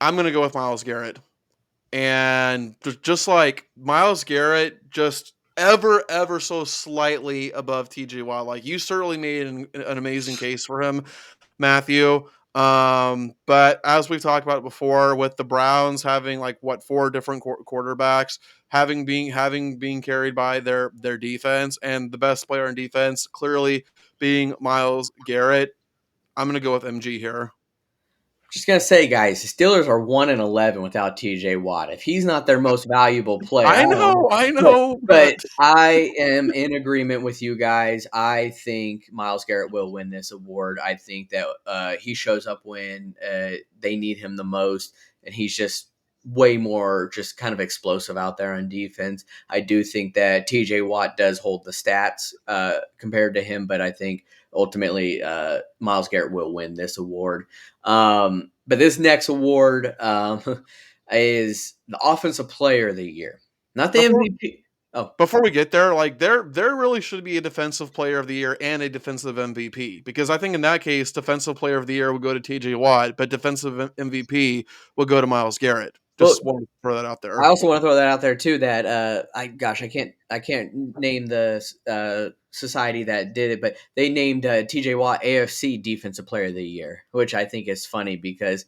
I'm going to go with Myles Garrett. And just like Myles Garrett, just ever so slightly above TJ Watt. Like, you certainly made an amazing case for him, Matthew. But as we've talked about before, with the Browns having like four different quarterbacks, having being carried by their defense, and the best player in defense clearly being Myles Garrett, I'm gonna go with MG here. Just gonna say, guys, the Steelers are 1-11 without T.J. Watt. If he's not their most valuable player, I don't know. I But, know, but but I am in agreement with you guys. I think Myles Garrett will win this award. I think that he shows up when they need him the most, and he's just way more just kind of explosive out there on defense. I do think that TJ Watt does hold the stats compared to him, but I think ultimately Miles Garrett will win this award. But this next award is the Offensive Player of the Year, not the Before MVP. Oh, before we get there, like there really should be a defensive player of the year and a defensive MVP, because I think in that case, defensive player of the year would go to TJ Watt, but defensive MVP will go to Miles Garrett. well, Just want to throw that out I there. also want to throw that out there too. That I can't name the society that did it, but they named T.J. Watt AFC Defensive Player of the Year, which I think is funny because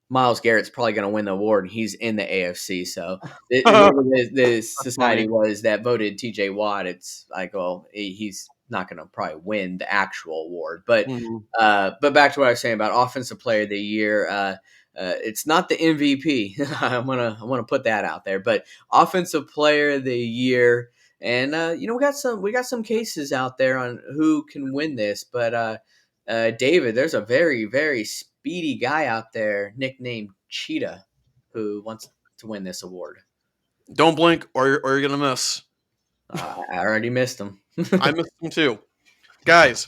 Miles Garrett's probably going to win the award, and he's in the AFC. So That's whoever the society funny. was that voted T.J. Watt, it's like, well, he's not going to probably win the actual award. Mhm. But back to what I was saying about Offensive Player of the Year. It's not the MVP. I want to put that out there, but Offensive Player of the Year, and we got some cases out there on who can win this. But David, there's a very very speedy guy out there nicknamed Cheetah who wants to win this award. Don't blink, or you're gonna miss. I already missed him. I missed him too, guys.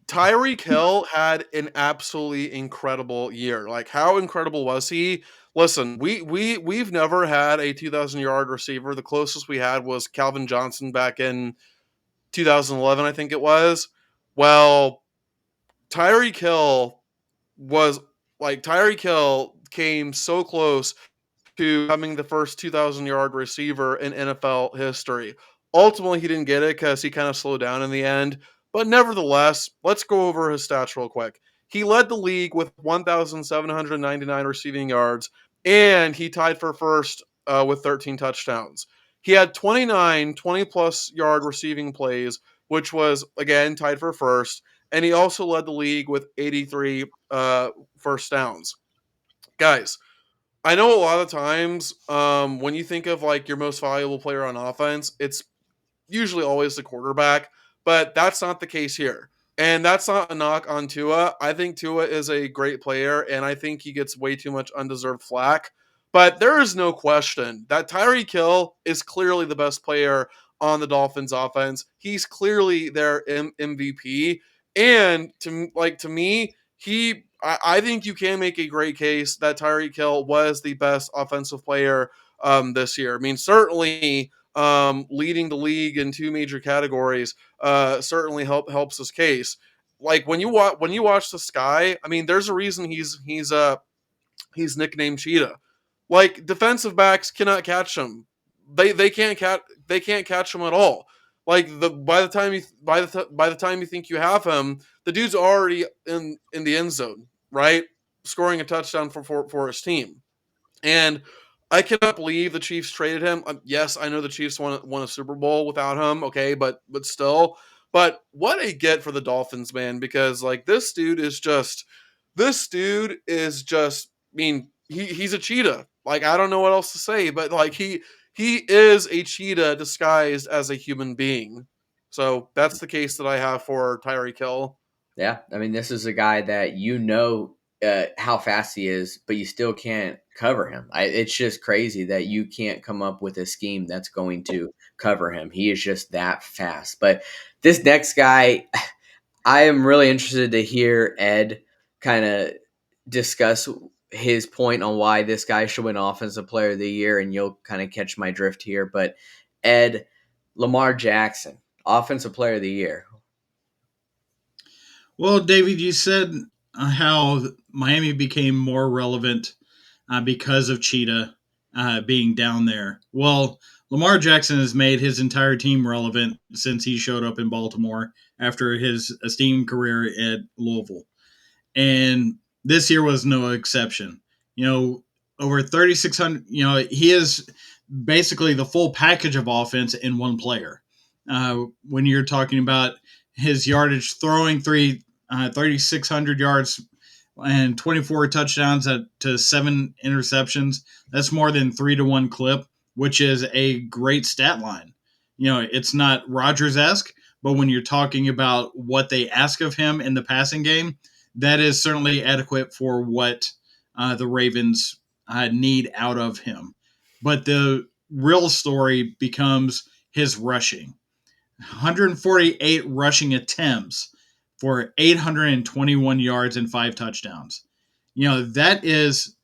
Tyreek Hill had an absolutely incredible year. Like, how incredible was he? Listen, we've never had a 2,000-yard receiver. The closest we had was Calvin Johnson back in 2011, I think it was. Well, Tyreek Hill was Tyreek Hill came so close to becoming the first 2,000-yard receiver in NFL history. Ultimately, he didn't get it because he kind of slowed down in the end. But nevertheless, let's go over his stats real quick. He led the league with 1,799 receiving yards, and he tied for first with 13 touchdowns. He had 29 20-plus yard receiving plays, which was, again, tied for first. And he also led the league with 83 first downs. Guys, I know a lot of times when you think of like your most valuable player on offense, it's usually always the quarterback, but that's not the case here. And that's not a knock on Tua. I think Tua is a great player, and I think he gets way too much undeserved flack. But there is no question that Tyreek Hill is clearly the best player on the Dolphins offense. He's clearly their MVP. And to me, I think you can make a great case that Tyreek Hill was the best offensive player this year. I mean, certainly leading the league in two major categories certainly helps his case. Like when you watch the sky, I mean, there's a reason he's nicknamed Cheetah. Like defensive backs cannot catch him. They can't catch him at all. Like by the time you think you have him, the dude's already in the end zone, right? Scoring a touchdown for his team. And I cannot believe the Chiefs traded him. Yes, I know the Chiefs won a Super Bowl without him. Okay, but still, but what a get for the Dolphins, man! Because like this dude is just. I mean, he's a cheetah. Like I don't know what else to say, but like he is a cheetah disguised as a human being. So that's the case that I have for Tyreek Hill. Yeah, I mean, this is a guy that how fast he is, but you still can't cover him. It's just crazy that you can't come up with a scheme that's going to cover him. He is just that fast. But this next guy, I am really interested to hear Ed kind of discuss his point on why this guy should win Offensive Player of the Year, and you'll kind of catch my drift here. But Ed, Lamar Jackson, Offensive Player of the Year. Well, David, you said how Miami became more relevant because of Cheetah being down there. Well, Lamar Jackson has made his entire team relevant since he showed up in Baltimore after his esteemed career at Louisville. And this year was no exception. Over 3,600, he is basically the full package of offense in one player. When you're talking about his yardage, throwing 3,600 yards and 24 touchdowns to 7 interceptions, that's more than 3-to-1 clip, which is a great stat line. It's not Rodgers esque, but when you're talking about what they ask of him in the passing game, that is certainly adequate for what the Ravens need out of him. But the real story becomes his rushing. 148 rushing attempts for 821 yards and 5 touchdowns. That is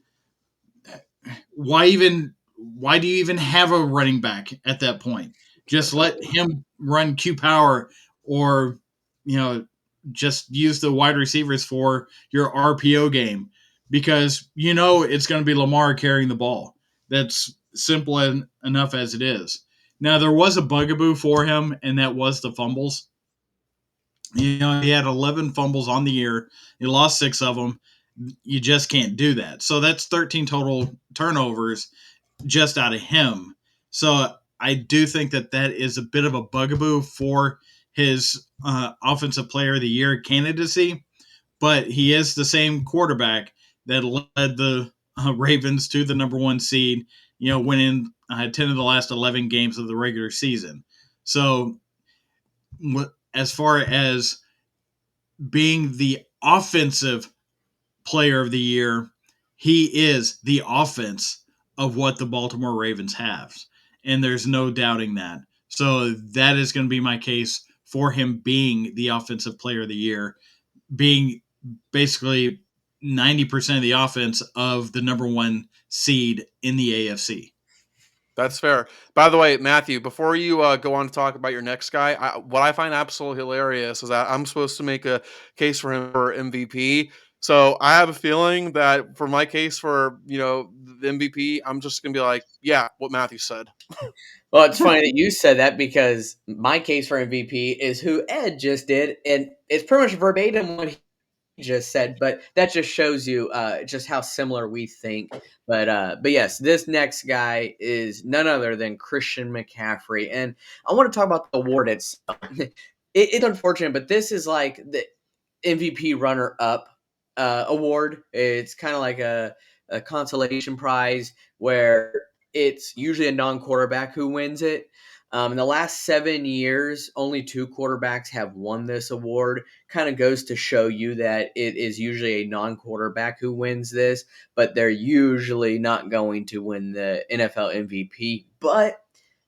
why do you even have a running back at that point? Just Exactly. let him run Q power, or you know just use the wide receivers for your RPO game, because it's going to be Lamar carrying the ball. That's simple enough as it is. Now there was a bugaboo for him, and that was the fumbles. He had 11 fumbles on the year. He lost 6 of them. You just can't do that. So that's 13 total turnovers just out of him. So I do think that is a bit of a bugaboo for his offensive player of the year candidacy. But he is the same quarterback that led the Ravens to the number one seed, winning 10 of the last 11 games of the regular season. So as far as being the offensive player of the year, he is the offense of what the Baltimore Ravens have. And there's no doubting that. So that is going to be my case for him being the offensive player of the year, being basically 90% of the offense of the number one seed in the AFC. That's fair. By the way, Matthew, before you go on to talk about your next guy, what I find absolutely hilarious is that I'm supposed to make a case for him for MVP. So I have a feeling that for my case for the MVP, I'm just gonna be like, yeah, what Matthew said. Well, it's funny that you said that because my case for MVP is who Ed just did, and it's pretty much verbatim what he just said. But that just shows you just how similar we think. But yes, this next guy is none other than Christian McCaffrey, and I want to talk about the award itself. It's unfortunate, but this is like the MVP runner up award. It's kind of like a consolation prize where it's usually a non quarterback who wins it. In the last 7 years, only two quarterbacks have won this award. Kind of goes to show you that it is usually a non quarterback who wins this, but they're usually not going to win the NFL MVP. But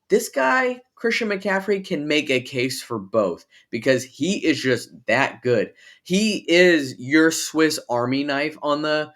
this guy, Christian McCaffrey, can make a case for both because he is just that good. He is your Swiss Army knife on the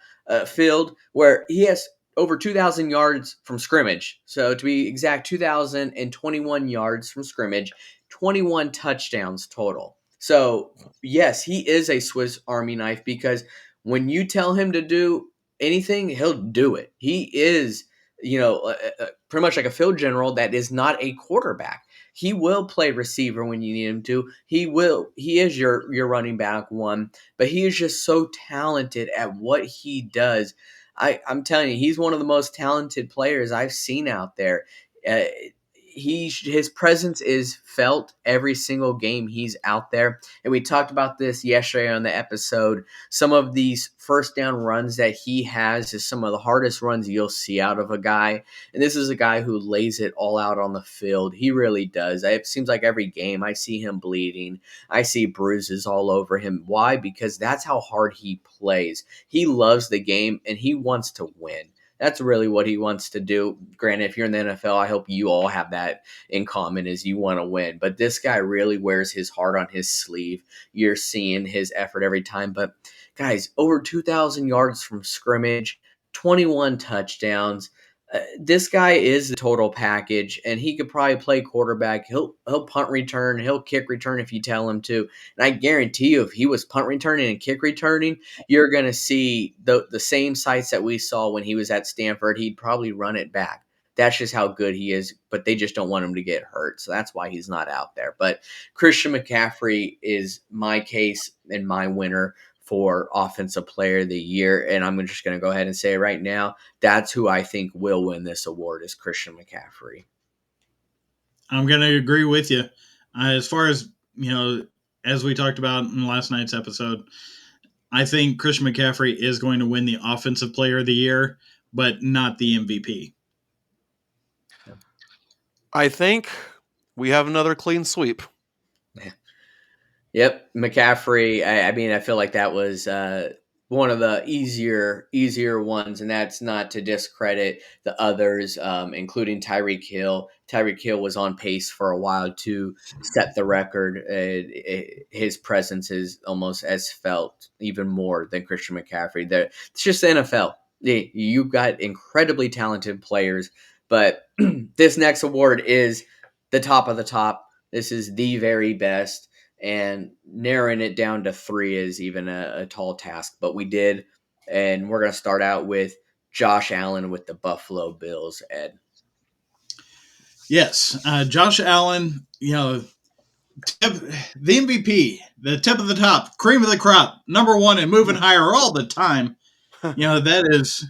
field, where he has over 2,000 yards from scrimmage. So, to be exact, 2,021 yards from scrimmage, 21 touchdowns total. So, yes, he is a Swiss Army knife because when you tell him to do anything, he'll do it. He is pretty much like a field general that is not a quarterback. He will play receiver when you need him to. He will. He is your running back one, but he is just so talented at what he does. I'm telling you, he's one of the most talented players I've seen out there. Uh, his presence is felt every single game he's out there, and we talked about this yesterday on the episode. Some of these first down runs that he has is some of the hardest runs you'll see out of a guy. And this is a guy who lays it all out on the field. He really does. It seems like every game I see him bleeding. I see bruises all over him. Why? Because that's how hard he plays. He loves the game and he wants to win. That's really what he wants to do. Granted, if you're in the NFL, I hope you all have that in common is you want to win. But this guy really wears his heart on his sleeve. You're seeing his effort every time. But guys, over 2,000 yards from scrimmage, 21 touchdowns. This guy is the total package, and he could probably play quarterback. He'll punt return, he'll kick return if you tell him to. And I guarantee you, if he was punt returning and kick returning, you're going to see the same sights that we saw when he was at Stanford. He'd probably run it back. That's just how good he is, but they just don't want him to get hurt. So that's why he's not out there. But Christian McCaffrey is my case and my winner for Offensive Player of the Year. And I'm just going to go ahead and say right now, that's who I think will win this award is Christian McCaffrey. I'm going to agree with you. As far as, as we talked about in last night's episode, I think Christian McCaffrey is going to win the Offensive Player of the Year, but not the MVP. I think we have another clean sweep. Yep, McCaffrey. I mean, I feel like that was one of the easier ones, and that's not to discredit the others, including Tyreek Hill. Tyreek Hill was on pace for a while to set the record. His presence is almost as felt even more than Christian McCaffrey. It's just the NFL. You've got incredibly talented players, but this next award is the top of the top. This is the very best, and narrowing it down to three is even a tall task, but we did. And we're going to start out with Josh Allen with the Buffalo Bills, Ed. Yes, Josh Allen, the MVP, the tip of the top, cream of the crop, number one and moving higher all the time. That's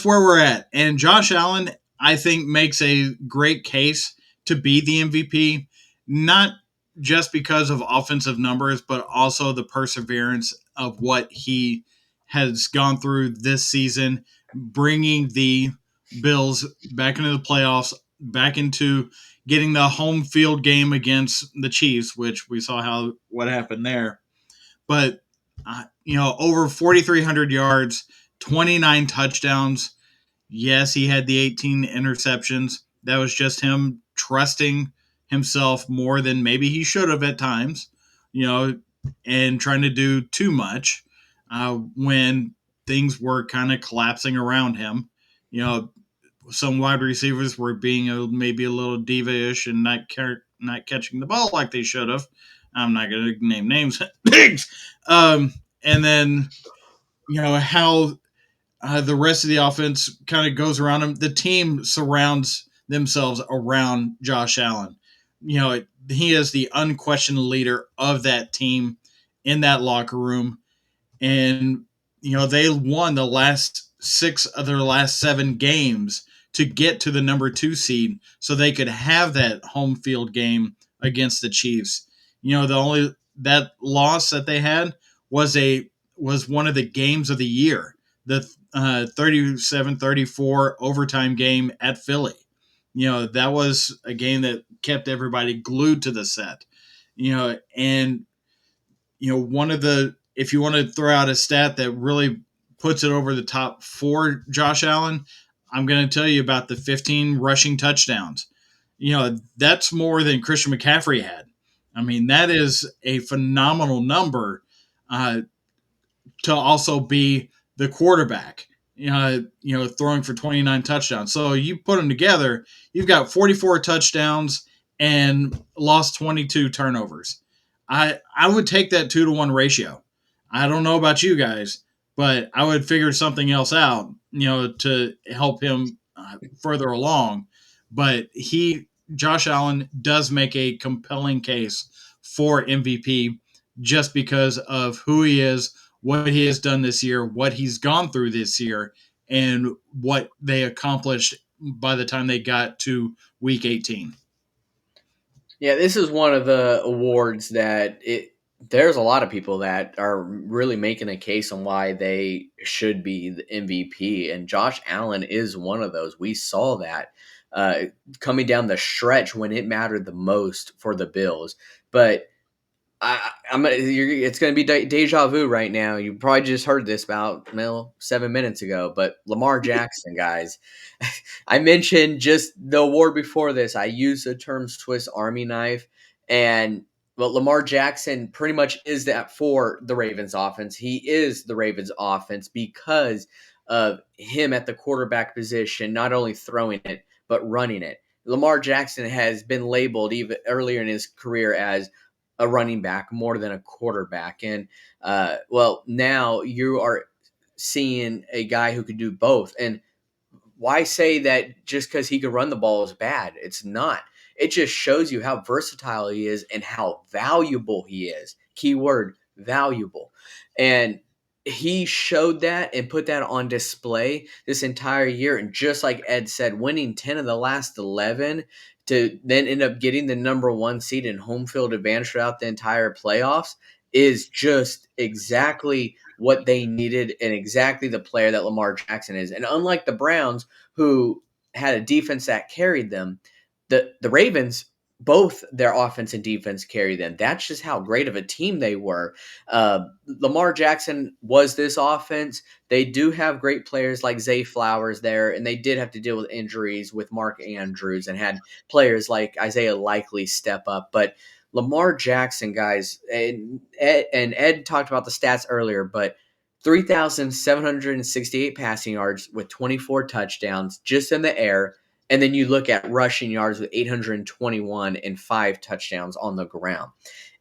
where we're at. And Josh Allen, I think, makes a great case to be the MVP, not just because of offensive numbers, but also the perseverance of what he has gone through this season, bringing the Bills back into the playoffs, back into getting the home field game against the Chiefs, which we saw what happened there. But over 4,300 yards, 29 touchdowns. Yes, he had the 18 interceptions. That was just him trusting himself more than maybe he should have at times, and trying to do too much when things were kind of collapsing around him. Some wide receivers were being maybe a little diva-ish and not catching the ball like they should have. I'm not going to name names. And then how the rest of the offense kind of goes around him. The team surrounds themselves around Josh Allen. He is the unquestioned leader of that team in that locker room. And, they won the last 6 of their last 7 games to get to the number 2 seed so they could have that home field game against the Chiefs. That loss that they had was one of the games of the year. The 37-34 overtime game at Philly. That was a game that kept everybody glued to the set. And one of the, if you want to throw out a stat that really puts it over the top for Josh Allen, I'm going to tell you about the 15 rushing touchdowns. That's more than Christian McCaffrey had. I mean, that is a phenomenal number to also be the quarterback, throwing for 29 touchdowns. So you put them together, you've got 44 touchdowns and lost 22 turnovers. I would take that 2-to-1 ratio. I don't know about you guys, but I would figure something else out, to help him further along. But Josh Allen does make a compelling case for MVP just because of who he is, what he has done this year, what he's gone through this year, and what they accomplished by the time they got to week 18. Yeah, this is one of the awards that there's a lot of people that are really making a case on why they should be the MVP, and Josh Allen is one of those. We saw that coming down the stretch when it mattered the most for the Bills, but it's going to be deja vu right now. You probably just heard this about 7 minutes ago, but Lamar Jackson, guys. I mentioned just the award before this. I used the term Swiss Army knife, and Lamar Jackson pretty much is that for the Ravens offense. He is the Ravens offense because of him at the quarterback position, not only throwing it but running it. Lamar Jackson has been labeled even earlier in his career as a running back more than a quarterback. And now you are seeing a guy who could do both. And why say that just because he can run the ball is bad? It's not. It just shows you how versatile he is and how valuable he is. Keyword valuable. And he showed that and put that on display this entire year. And just like Ed said, winning 10 of the last 11 to then end up getting the number 1 seed in home field advantage throughout the entire playoffs is just exactly what they needed and exactly the player that Lamar Jackson is. And unlike the Browns, who had a defense that carried them, the Ravens both their offense and defense carry them. That's just how great of a team they were. Lamar Jackson was this offense. They do have great players like Zay Flowers there, and they did have to deal with injuries with Mark Andrews and had players like Isaiah Likely step up. But Lamar Jackson, guys, and Ed talked about the stats earlier, but 3,768 passing yards with 24 touchdowns just in the air, and then you look at rushing yards with 821 and 5 touchdowns on the ground.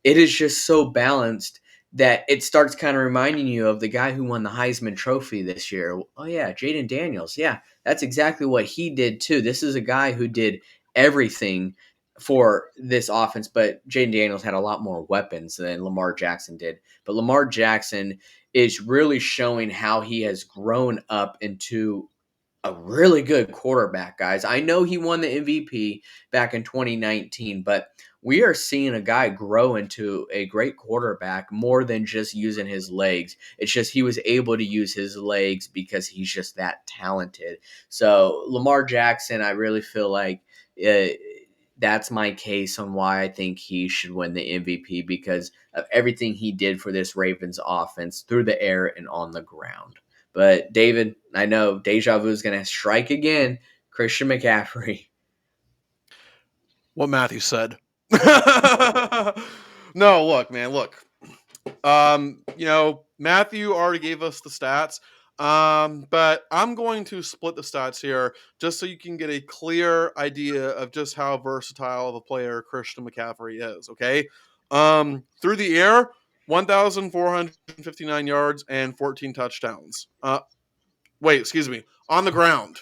It is just so balanced that it starts kind of reminding you of the guy who won the Heisman Trophy this year. Oh, yeah, Jaden Daniels. Yeah, that's exactly what he did, too. This is a guy who did everything for this offense, but Jaden Daniels had a lot more weapons than Lamar Jackson did. But Lamar Jackson is really showing how he has grown up into a really good quarterback, guys. I know he won the MVP back in 2019, but we are seeing a guy grow into a great quarterback more than just using his legs. It's just he was able to use his legs because he's just that talented. So, Lamar Jackson, I really feel like uh, that's my case on why I think he should win the MVP because of everything he did for this Ravens offense through the air and on the ground. But David, I know deja vu is going to strike again. Christian McCaffrey. What Matthew said. No, look, man, look. Matthew already gave us the stats. But I'm going to split the stats here just so you can get a clear idea of just how versatile of a player Christian McCaffrey is. Okay. Through the air, 1,459 yards and 14 touchdowns. Wait, excuse me. On the ground.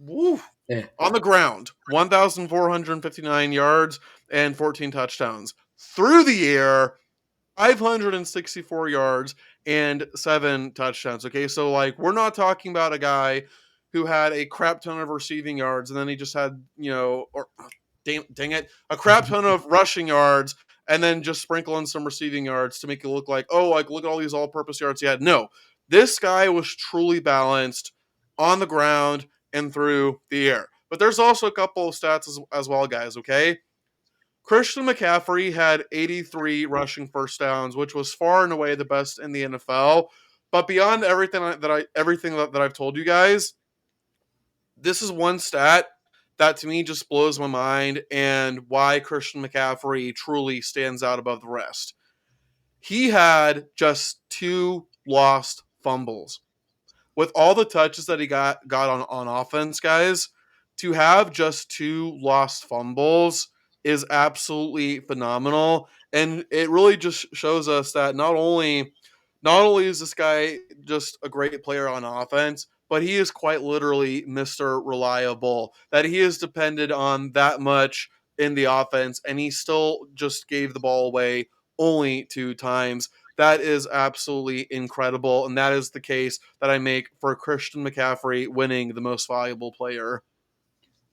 Woo. Yeah. On the ground, 1,459 yards and 14 touchdowns. Through the air, 564 yards and 7 touchdowns. Okay, so like we're not talking about a guy who had a crap ton of receiving yards and then he just had, or dang it, a crap ton of rushing yards and then just sprinkle in some receiving yards to make it look like, oh, like look at all these all purpose yards he had. No, this guy was truly balanced on the ground and through the air. But there's also a couple of stats as well, guys, okay? Christian McCaffrey had 83 rushing first downs, which was far and away the best in the NFL. But beyond everything that I've told you guys, this is one stat that to me just blows my mind and why Christian McCaffrey truly stands out above the rest. He had just 2 lost fumbles with all the touches that he got on offense, guys, to have just 2 lost fumbles is absolutely phenomenal. And it really just shows us that not only is this guy just a great player on offense, but he is quite literally Mr. Reliable. That he is depended on that much in the offense, and he still just gave the ball away only 2 times. That is absolutely incredible, and that is the case that I make for Christian McCaffrey winning the most valuable player.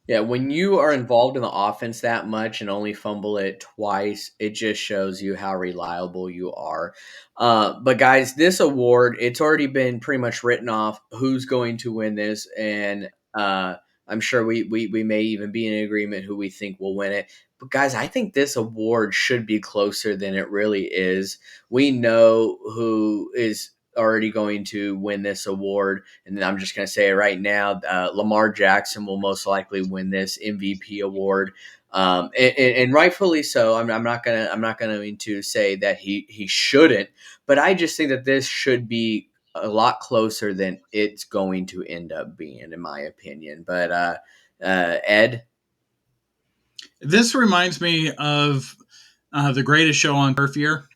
Yeah, when you are involved in the offense that much and only fumble it twice, it just shows you how reliable you are. But guys, this award, it's already been pretty much written off who's going to win this, and I'm sure we may even be in agreement who we think will win it. But guys, I think this award should be closer than it really is. We know who is already going to win this award, and I'm just going to say it right now: Lamar Jackson will most likely win this MVP award, and rightfully so. I'm not going to say that he shouldn't, but I just think that this should be a lot closer than it's going to end up being, in my opinion. But Ed. This reminds me of the greatest show on turf year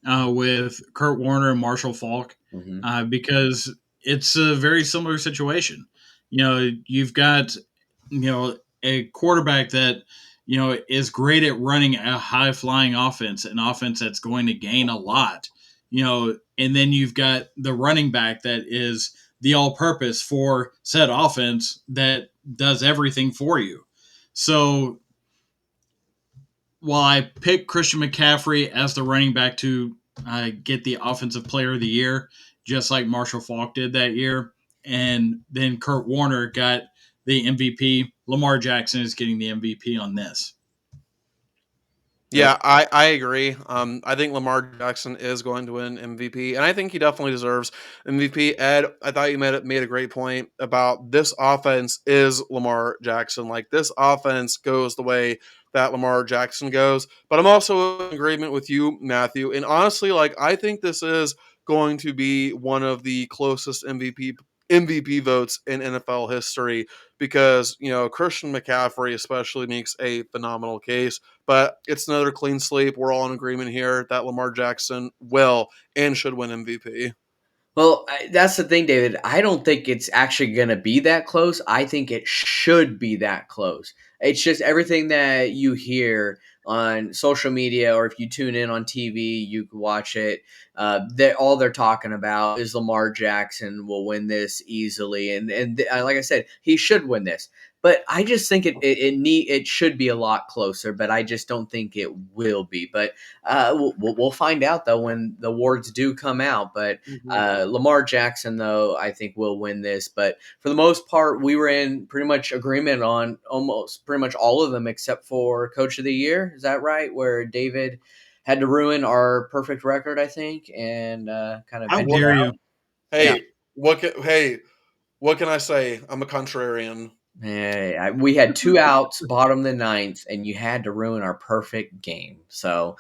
with Kurt Warner and Marshall Falk Mhm. because it's a very similar situation. You've got a quarterback that is great at running a high flying offense, an offense that's going to gain a lot. And then you've got the running back that is the all purpose for said offense that does everything for you. So while I picked Christian McCaffrey as the running back to get the Offensive Player of the Year, just like Marshall Falk did that year, and then Kurt Warner got the MVP, Lamar Jackson is getting the MVP on this. Yeah, I agree. I think Lamar Jackson is going to win MVP, and I think he definitely deserves MVP. Ed, I thought you made a great point about this offense is Lamar Jackson. Like this offense goes the way that Lamar Jackson goes. But I'm also in agreement with you, Matthew. And honestly, like I think this is going to be one of the closest MVP votes in NFL history because Christian McCaffrey especially makes a phenomenal case, but it's another clean sweep. We're all in agreement here that Lamar Jackson will and should win MVP. Well, that's the thing, David. I don't think it's actually going to be that close. I think it should be that close. It's just everything that you hear on social media, or if you tune in on TV, you can watch it. That all they're talking about is Lamar Jackson will win this easily, and like I said, he should win this. But I just think it should be a lot closer. But I just don't think it will be. But we'll find out though when the awards do come out. But Mhm. Lamar Jackson, though, I think will win this. But for the most part, we were in pretty much agreement on almost pretty much all of them except for Coach of the Year. Is that right? Where David had to ruin our perfect record, I think, and kind of How edge it What? dare out. you? Yeah. What can I say? I'm a contrarian. Hey, we had two outs, bottom of the ninth, and you had to ruin our perfect game. So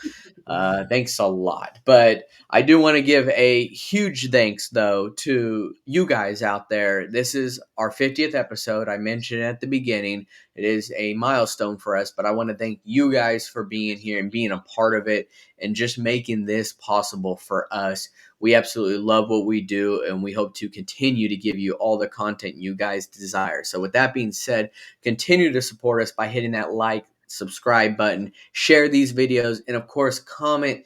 thanks a lot. But I do want to give a huge thanks, though, to you guys out there. This is our 50th episode. I mentioned it at the beginning. It is a milestone for us, but I want to thank you guys for being here and being a part of it and just making this possible for us. We absolutely love what we do, and we hope to continue to give you all the content you guys desire. So, with that being said, continue to support us by hitting that like, subscribe button, share these videos, and of course, comment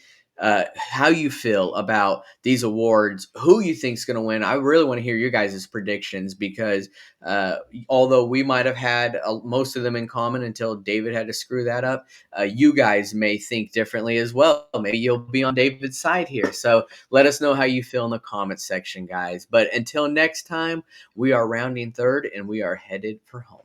how you feel about these awards, who you think is going to win. I really want to hear your guys' predictions because uh, although we might have had most of them in common until David had to screw that up, you guys may think differently as well. Maybe you'll be on David's side here. So let us know how you feel in the comments section, guys. But until next time, we are rounding third and we are headed for home.